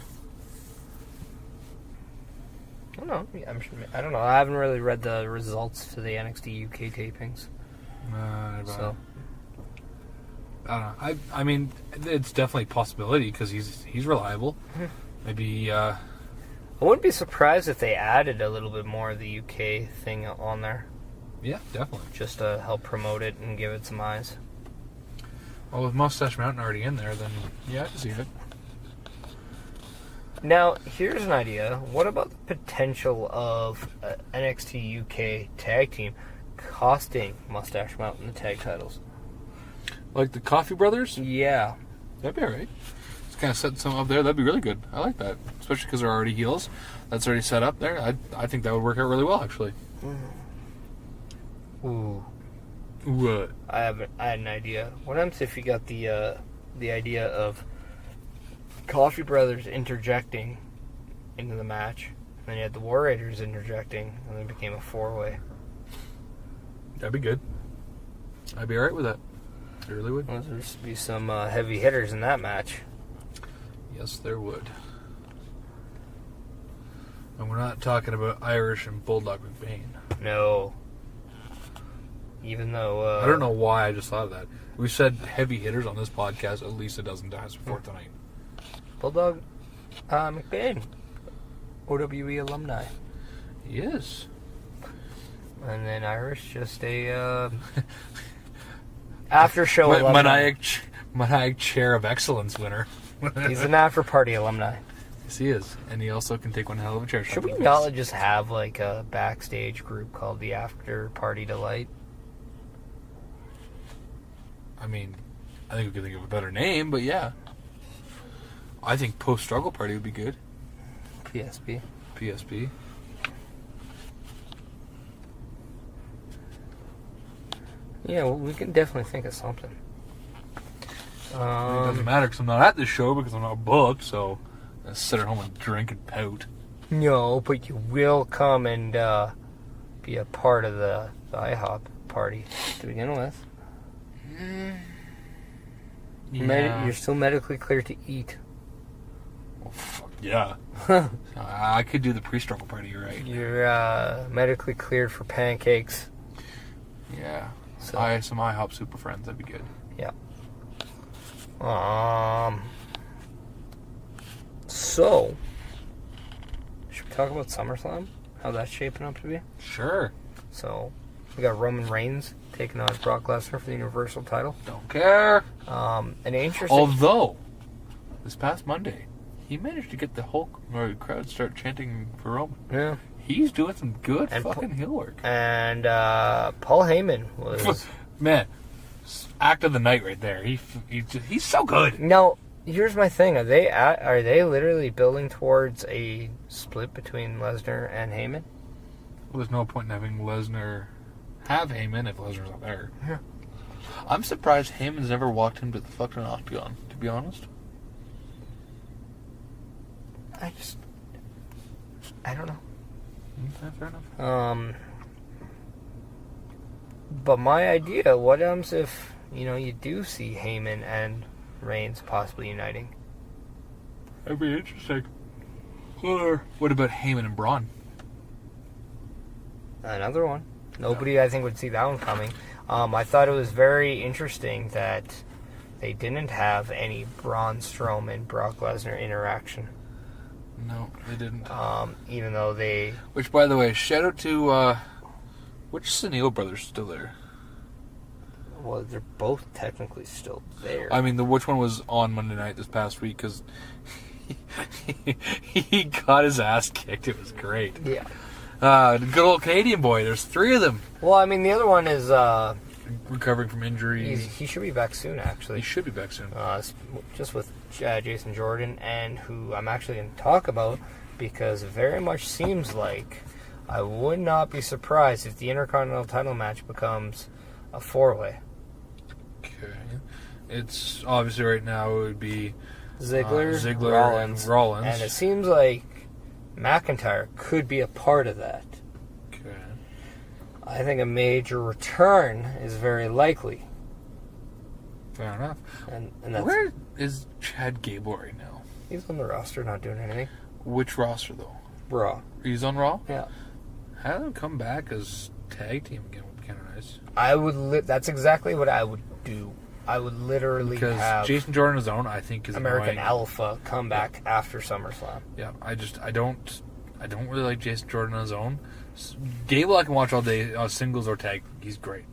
I don't know. I don't know. I haven't really read the results to the NXT UK tapings. So I don't know. I mean, it's definitely a possibility because he's reliable. Maybe. I wouldn't be surprised if they added a little bit more of the UK thing on there. Yeah, definitely. Just to help promote it and give it some eyes. Well, with Mustache Mountain already in there, then yeah, I can see it. Now, here's an idea. What about the potential of NXT UK tag team costing Mustache Mountain the tag titles? Like the Coffee Brothers? Yeah. That'd be alright. Just kind of setting some up there. That'd be really good. I like that. Especially because they're already heels. That's already set up there. I think that would work out really well, actually. Ooh. What? I had an idea. What happens if you got the idea of Coffee Brothers interjecting into the match, and then you had the War Raiders interjecting, and then it became a four-way? That'd be good. I'd be alright with that. I really would. Well, there'd be some heavy hitters in that match. Yes, there would. And we're not talking about Irish and Bulldog McBain. No. Even though... I don't know why I just thought of that. We've said heavy hitters on this podcast at least a dozen times before tonight. Bulldog McBain. OWE alumni. He is. And then Irish, just a... after-show alumni. Meniac Chair of Excellence winner. He's an after-party alumni. Yes, he is. And he also can take one hell of a chair shot. Should we not just have like a backstage group called the After Party Delight? I mean, I think we could think of a better name, but yeah. I think Post-Struggle Party would be good. PSP. Yeah, well, we can definitely think of something. It doesn't matter because I'm not at this show because I'm not booked, so I sit at home and drink and pout. No, but you will come and be a part of the IHOP party to begin with. Yeah. You're still medically clear to eat. Oh, fuck yeah. I could do the pre-struggle party, you're right. You're medically cleared for pancakes. Yeah. So. Some IHOP Super Friends, that'd be good. Yeah. So, should we talk about SummerSlam? How that's shaping up to be? Sure. So, We got Roman Reigns taking on Brock Lesnar for the Universal title. Don't care. An interesting... Although, this past Monday, he managed to get the whole crowd start chanting for Roman. Yeah. He's doing some good fucking heel work. And Paul Heyman was... Man, act of the night right there. He's so good. Now, here's my thing. Are they literally building towards a split between Lesnar and Heyman? Well, there's no point in having Lesnar have Heyman if Lesnar's not there. Yeah. I'm surprised Heyman's never walked him to the fucking octagon, to be honest. I don't know. Okay, fair enough. But my idea, what happens if, you do see Heyman and Reigns possibly uniting? That'd be interesting. Or what about Heyman and Braun? Another one. Nobody, I think, would see that one coming. I thought it was very interesting that they didn't have any Braun Strowman, Brock Lesnar interaction. No, they didn't. Even though they... Which, by the way, shout out to... which Sunil brothers still there? Well, they're both technically still there. I mean, which one was on Monday night this past week? Because he got his ass kicked. It was great. Yeah. Good old Canadian boy. There's 3 of them. Well, I mean, the other one is... recovering from injury. He should be back soon, actually. He should be back soon. Just with Jason Jordan, and who I'm actually going to talk about, because it very much seems like I would not be surprised if the Intercontinental title match becomes a 4-way. Okay. It's obviously right now it would be Ziggler, Rollins. And it seems like McIntyre could be a part of that. Okay. I think a major return is very likely. Fair enough. And that's, where is Chad Gable right now? He's on the roster, not doing anything. Which roster though? Raw. He's on Raw? Yeah. Have him come back as tag team again would be kind of nice. That's exactly what I would do. I would literally have Jason Jordan on his own, I think, is American annoying. Alpha come back after SummerSlam. Yeah, I don't really like Jason Jordan on his own. Gable I can watch all day, singles or tag. He's great.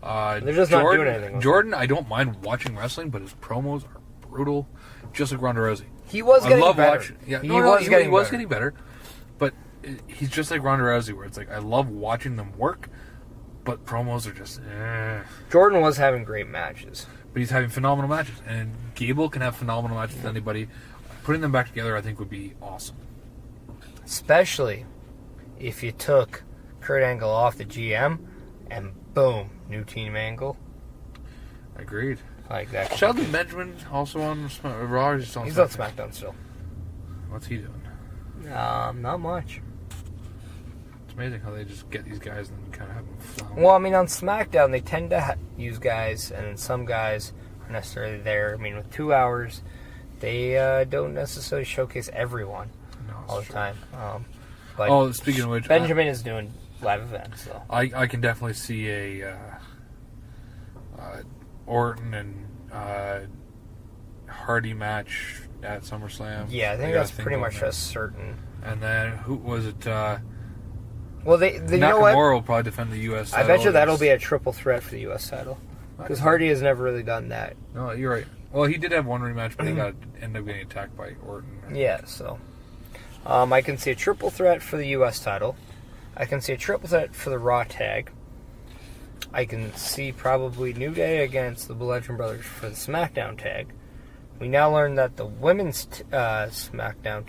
They're just not doing anything. Jordan, I don't mind watching wrestling, but his promos are brutal, just like Ronda Rousey. He was getting better. He was getting better, but he's just like Ronda Rousey, where it's like I love watching them work, but promos are just. Jordan was having great matches, but he's having phenomenal matches, and Gable can have phenomenal matches with anybody. Putting them back together, I think, would be awesome. Especially if you took Kurt Angle off the GM, and boom, new team Angle. Agreed. Like that. Sheldon Benjamin also on Raw. He's on SmackDown still. What's he doing? Not much. It's amazing how they just get these guys and kind of have them flound. Well, I mean, on SmackDown, they tend to use guys, and then some guys aren't necessarily there. I mean, with 2 hours, they don't necessarily showcase everyone all the time. But speaking of which, Benjamin is doing live events, so I can definitely see a Orton and Hardy match at SummerSlam. Yeah, I think that's pretty much a certain. And then who was it? Well, they you know what? Nakamura will probably defend the U.S. title. I bet you that'll be a triple threat for the U.S. title, because Hardy has never really done that. No, you're right. Well, he did have one rematch, but he ended up getting attacked by Orton. Yeah, so I can see a triple threat for the U.S. title. I can see a triple threat for the Raw tag. I can see probably New Day against the Bludgeon Brothers for the SmackDown tag. We now learn that the women's SmackDown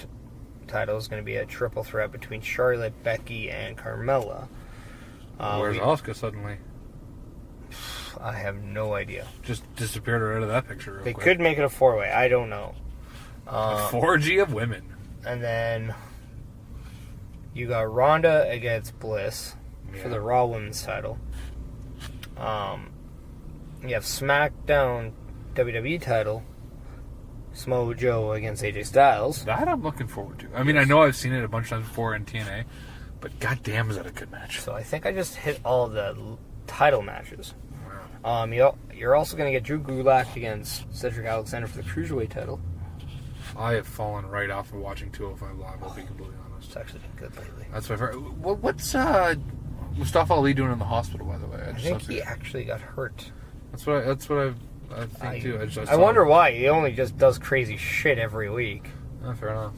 title is going to be a triple threat between Charlotte, Becky, and Carmella. Where's Asuka suddenly? I have no idea. Just disappeared right out of that picture real quick. They could make it a 4-way. I don't know. A 4G of women. And then you got Ronda against Bliss for the Raw Women's title. You have SmackDown WWE title, Samoa Joe against AJ Styles. That I'm looking forward to. I mean, I know I've seen it a bunch of times before in TNA, but goddamn, is that a good match. So I think I just hit all the title matches. Wow. You're also going to get Drew Gulak against Cedric Alexander for the Cruiserweight title. I have fallen right off of watching 205 Live, I'll be completely honest. It's actually been good lately. That's my favorite. What's Mustafa Ali doing in the hospital, by the way? I think he actually got hurt. That's what I think too. I wonder why. He only just does crazy shit every week. Fair enough.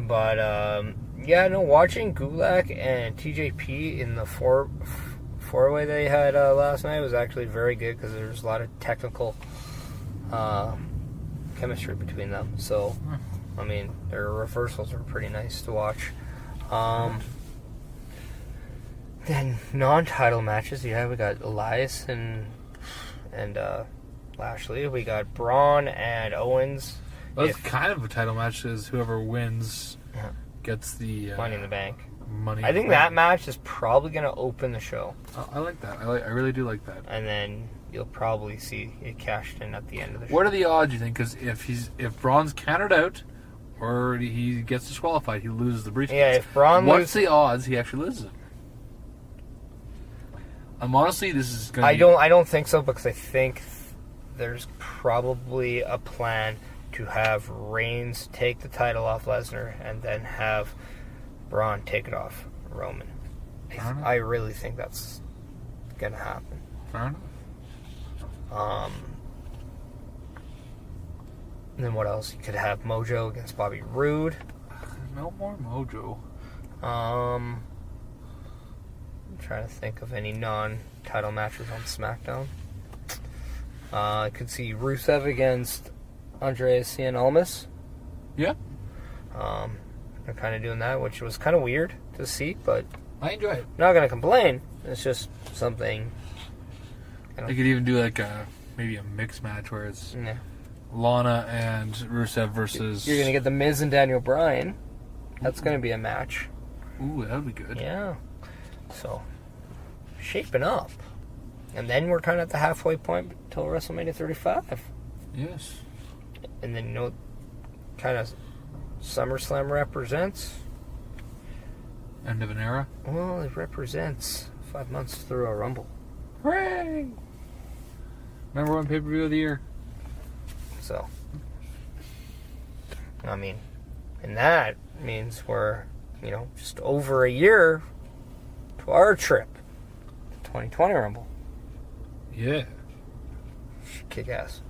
Watching Gulak and TJP in the four-way they had last night was actually very good because there was a lot of technical chemistry between them. So, I mean, their reversals were pretty nice to watch. Then non-title matches, we got Elias and Lashley. We got Braun and Owens. Well, it's kind of a title match, because whoever wins gets the Money in the Bank. I think that match is probably going to open the show. I like that. I really do like that. And then you'll probably see it cashed in at the end of the show. What are the odds, you think? Because if Braun's countered out or he gets disqualified, he loses the briefcase. Yeah, if Braun What's the odds he actually loses it? Honestly, this is going to I don't think so, because I think there's probably a plan to have Reigns take the title off Lesnar and then have Braun take it off Roman. I really think that's going to happen. Fair enough. And then what else? You could have Mojo against Bobby Roode. No more Mojo. I'm trying to think of any non-title matches on SmackDown. I could see Rusev against Andreas Cien Almas. Yeah. They're kind of doing that, which was kind of weird to see, but I enjoy it. Not going to complain. It's just something. They could even do maybe a mixed match where it's Lana and Rusev versus. You're going to get The Miz and Daniel Bryan. That's going to be a match. Ooh, that would be good. Yeah. So, shaping up. And then we're kind of at the halfway point until WrestleMania 35. Yes. And then, kind of SummerSlam represents? End of an era? Well, it represents 5 months through a Rumble. Hooray! Number one pay-per-view of the year. So, I mean, and that means we're, just over a year to our trip. The 2020 Rumble. Yeah. Kick ass.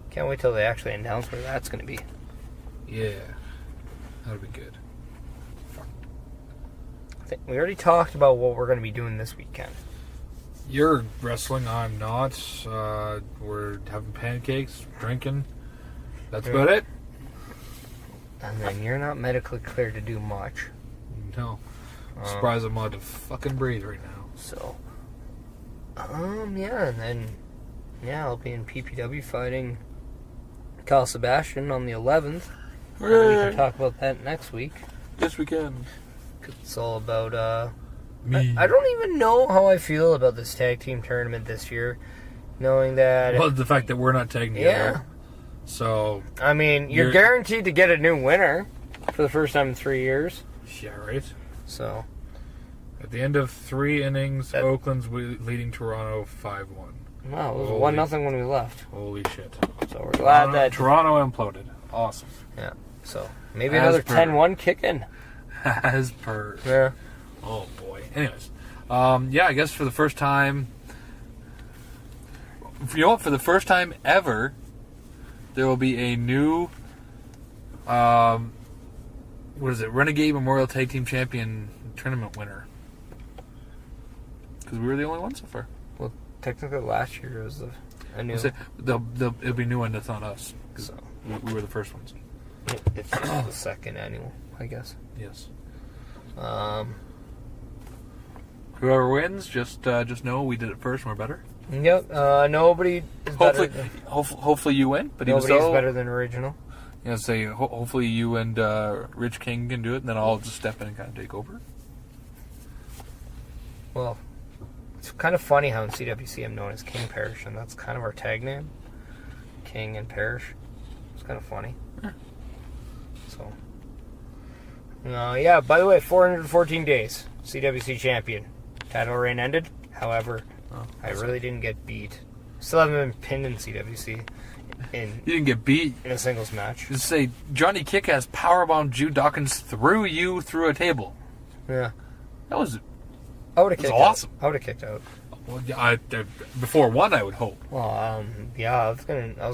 Can't wait till they actually announce where that's going to be. Yeah. That'll be good. We already talked about what we're going to be doing this weekend. You're wrestling, I'm not. We're having pancakes, drinking. That's about it. And then you're not medically cleared to do much. No. Surprised I'm allowed to fucking breathe right now. So, and then, I'll be in PPW fighting Kyle Sebastian on the 11th. We can talk about that next week. Yes, we can. It's all about, me. I don't even know how I feel about this tag team tournament this year, knowing that... Well, the fact that we're not tagging together. So... I mean, you're guaranteed to get a new winner for the first time in 3 years. Yeah, right. So... At the end of 3 innings, Oakland's leading Toronto 5-1. Wow, it was 1-0 when we left. Holy shit. So we're glad that... Toronto imploded. Awesome. Yeah, so maybe another 10-1 kick in. As per. Yeah. Oh, boy. Anyways. I guess for the first time... for the first time ever, there will be a new... Renegade Memorial Tag Team Champion Tournament winner. Because we were the only ones so far. Well, technically last year was a new... It'll be a new one that's not us. So we were the first ones. It's the second annual, I guess. Yes. Whoever wins, just know we did it first and we're better. Yep. Nobody is hopefully, better. Hopefully you win, but nobody's better than original. Hopefully you and Rich King can do it, and then I'll just step in and kind of take over. Well, it's kind of funny how in CWC I'm known as King Parish, and that's kind of our tag name. King and Parish. It's kind of funny. Yeah. So, by the way, 414 days. CWC champion. Title reign ended. However, I really didn't get beat. Still haven't been pinned in CWC. You didn't get beat? In a singles match. Just say, Johnny Kick-Ass powerbombed Jude Dawkins through a table. Yeah. That was I would have kicked awesome. out. I would have kicked out. Well, before one, I would hope. Well, yeah, I was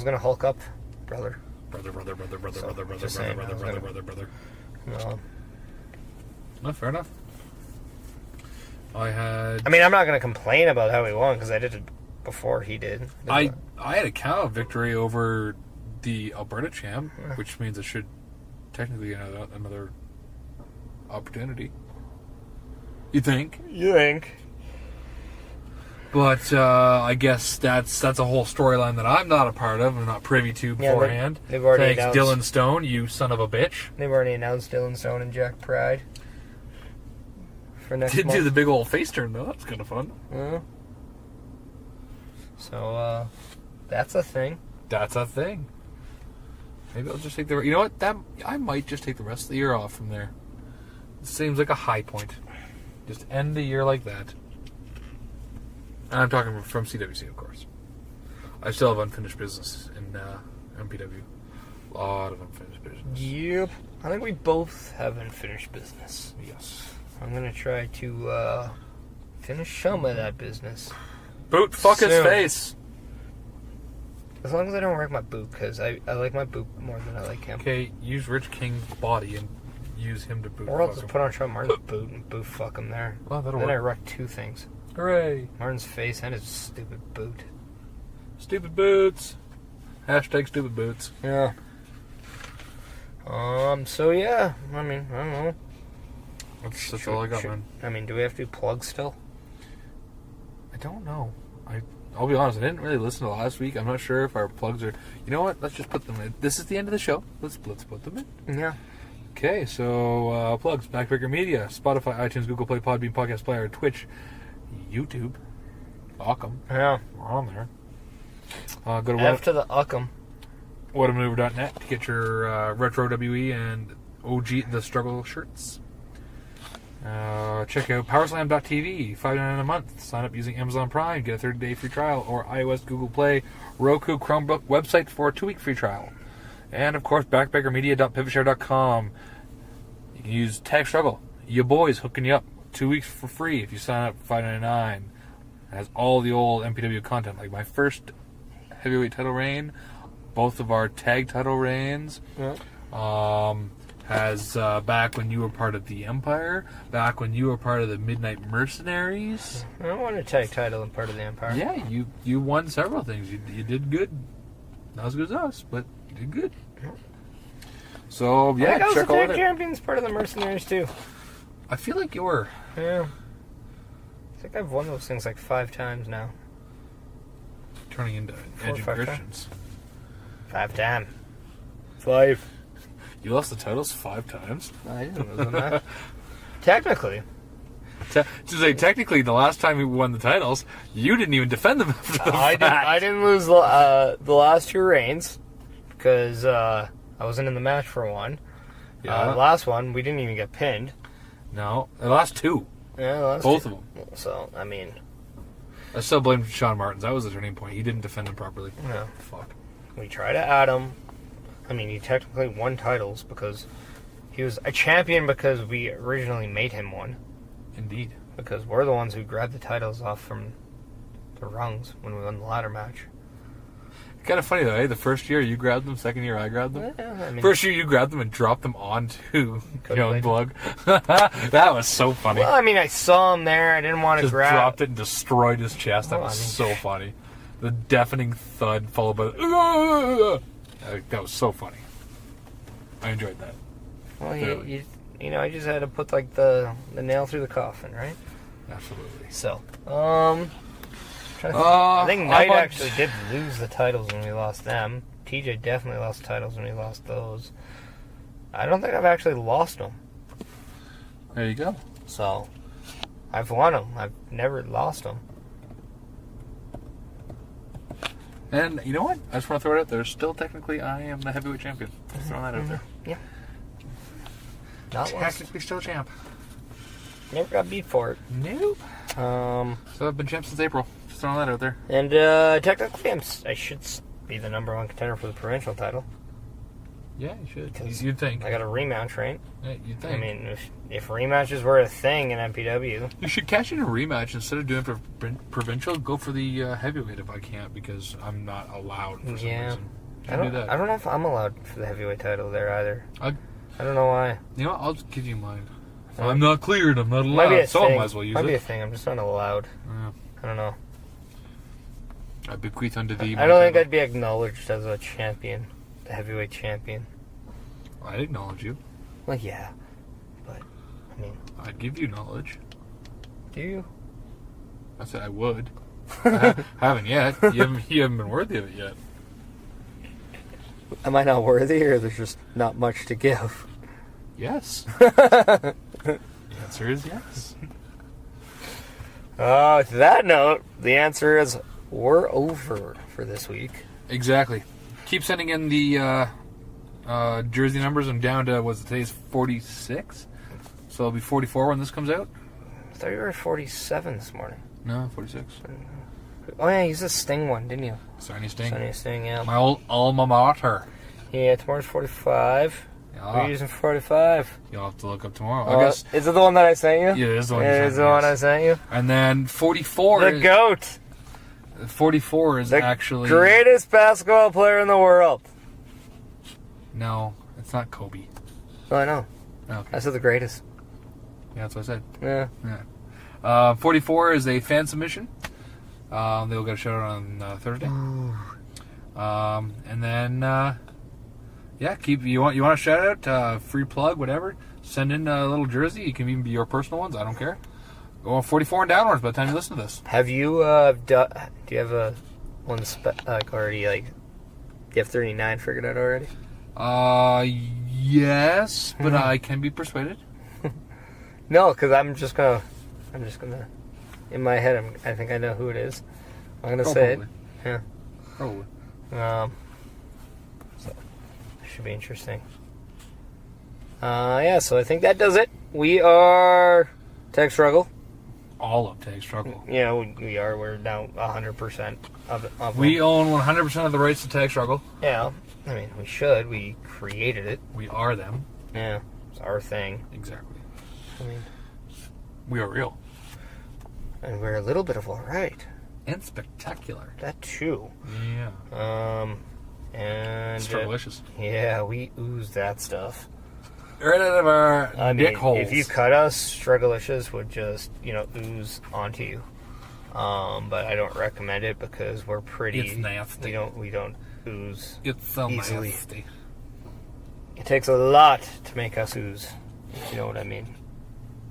gonna Hulk up, brother. Brother. No. No, fair enough. I mean, I'm not gonna complain about how he won because I did it before he did. I had a count victory over the Alberta champ, which means it should technically get another opportunity. You think? But I guess that's a whole storyline that I'm not a part of and not privy to beforehand. They've already Thanks, announced Dylan Stone, you son of a bitch. They've already announced Dylan Stone and Jack Pride for next Did month. do the big old face turn though. That's kind of fun. Yeah. So that's a thing. That's a thing. Maybe I'll just take you know what? I might just take the rest of the year off from there. It seems like a high point. Just end the year like that. And I'm talking from CWC, of course. I still have unfinished business in MPW. A lot of unfinished business. Yep. I think we both have unfinished business. Yes. I'm going to try to finish some of that business. Boot fuck his Soon. face. As long as I don't wreck my boot, because I like my boot more than I like him. Okay, use Rich King's body and use him to boot Or I'll fuck just him. put on Sean Martin's boot and boot fuck him there. Well, that'll then I work. wrecked two things. Hooray. Martin's face and his stupid boot. Stupid boots. Hashtag stupid boots. Yeah. So yeah, I mean, I don't know. That's all I got, man. I mean, do we have to do plugs still? I don't know. I'll be honest, I didn't really listen to last week. I'm not sure if our plugs are... You know what? Let's just put them in. This is the end of the show. Let's put them in. Yeah. Okay, so plugs. Backbreaker Media, Spotify, iTunes, Google Play, Podbean, Podcast Player, Twitch, YouTube. Ockham. Yeah. We're on there. Go to F to the Uckham. whatamaneuver.net to get your Retro WE and OG The Struggle shirts. Check out Powerslam.tv, $5.99 a month. Sign up using Amazon Prime, get a 30-day free trial, or iOS, Google Play, Roku, Chromebook website for a 2-week free trial. And of course, backbreakermedia.pivotshare.com. You can use Tag Struggle. Your boys hooking you up 2 weeks for free if you sign up for $5.99. It has all the old MPW content, like my first heavyweight title reign, both of our tag title reigns. Yeah. Has back when you were part of the Empire, back when you were part of the Midnight Mercenaries. I don't want a tag title and part of the Empire. Yeah, you won several things. You did good. Not as good as us, but you did good. So yeah, I think I was check the all tag that. champions part of the Mercenaries too. I feel like you were. Yeah. I think I've won those things like 5 times now. Turning into 4 or Edge of 5 Christians. 5 times. 5. You lost the titles 5 times. I didn't lose them that. Technically. To say technically, the last time we won the titles, you didn't even defend them. After the fact. I didn't lose the last 2 reigns because I wasn't in the match for one. Yeah. The last one, we didn't even get pinned. No, the last 2. Yeah, the last Both 2. of them. So, I mean... I still blame Sean Martins. That was the turning point. He didn't defend them properly. No. Fuck. We tried to add him. I mean, he technically won titles because he was a champion because we originally made him one. Indeed. Because we're the ones who grabbed the titles off from the rungs when we won the ladder match. Kind of funny though, eh? The first year you grabbed them, second year I grabbed them. Yeah, I mean, First year you grabbed them and dropped them onto Could've Young played. Plug. That was so funny. well, I mean, I saw him there. I didn't want to Just grab. dropped it and destroyed his chest. That Well, was I mean, so funny. The deafening thud followed by the... That was so funny. I enjoyed that. Well, Clearly. you know, I just had to put like the nail through the coffin, right? Absolutely. So, I think Knight I'm on- actually did lose the titles when we lost them. TJ definitely lost the titles when we lost those. I don't think I've actually lost them. There you go. So, I've won them. I've never lost them. And you know what? I just want to throw it out there. Still, technically, I am the heavyweight champion. Just throwing that out there. Yeah. Not lost. Technically still champ. Never got beat for it. Nope. So I've been champ since April. Just throwing that out there. And technically, I should be the #1 contender for the provincial title. Yeah, you should. You'd think. I got a rematch, right? Yeah, you'd think. I mean, if rematches were a thing in MPW... You should cash in a rematch. Instead of doing it for provincial, go for the heavyweight if I can't, because I'm not allowed for some reason. I don't know if I'm allowed for the heavyweight title there either. I don't know why. You know what? I'll just give you mine. I'm not cleared. I'm not allowed. Might be a so thing. I might as well use Might it. be a thing. I'm just not allowed. Yeah. I don't know. I bequeath unto thee. I don't think I'd be acknowledged as a champion, the heavyweight champion. I'd acknowledge you. Well, yeah, but I mean, I'd give you knowledge. Do you? I said I would. I haven't yet. You haven't been worthy of it yet. Am I not worthy, or there's just not much to give? Yes. The answer is yes. To that note, the answer is we're over for this week. Exactly. Keep sending in the jersey numbers. I'm down to, today's 46? So it'll be 44 when this comes out? I thought you were at 47 this morning. No, 46. Oh, yeah, you used a Sting one, didn't you? Sarnia Sting. Sarnia Sting, yeah. My old alma mater. Yeah, tomorrow's 45. Yeah. We're using 45. You'll have to look up tomorrow. I guess. Is it the one that I sent you? Yeah, it is the one It is the one I sent you. And then 44 The GOAT. 44 is actually... greatest basketball player in the world. No, it's not Kobe. Oh, I know. Okay. I said the greatest. Yeah, that's what I said. Yeah. 44 is a fan submission. They'll get a shout out on Thursday. And then... you want a shout out, free plug, whatever. Send in a little jersey. You can even be your personal ones. I don't care. Go on 44 and downwards by the time you listen to this. Have you do you have a one already? Do you have 39 figured out already? Yes, but I can be persuaded. No, because I'm just gonna. In my head, I think I know who it is. I'm gonna say probably. it. Yeah. Probably. So should be interesting. So I think that does it. We are Tag Struggle. All of Tag Struggle. Yeah, we are. We're now 100% of We own 100% of the rights to Tag Struggle. Yeah, I mean, we should. We created it. We are them. Yeah, it's our thing. Exactly. I mean, we are real. And we're a little bit of alright. And spectacular. That too. Yeah. And it's delicious. Yeah, we ooze that stuff. Right out of our dick holes. If you cut us, Strugglicious would just, ooze onto you. But I don't recommend it because we're pretty... It's nasty. We don't ooze it's so easily. Nasty. It takes a lot to make us ooze, if you know what I mean.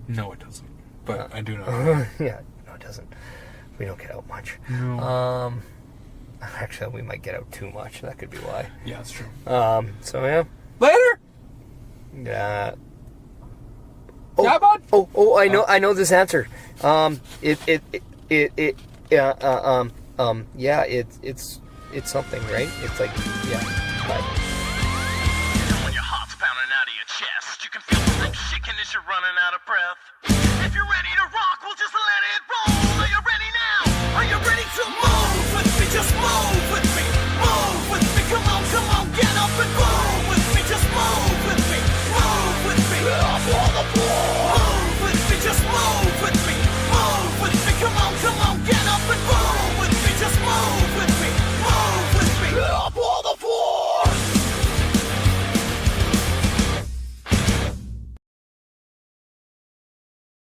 No, it doesn't. But I do know. Yeah, no, it doesn't. We don't get out much. No. Actually, we might get out too much. That could be why. Yeah, that's true. So, yeah. Later! Yeah, bud. I know this answer. It's something, right? It's like, yeah. Bye. When your heart's pounding out of your chest, you can feel the rope shaking as you're running out of breath. If you're ready to rock, we'll just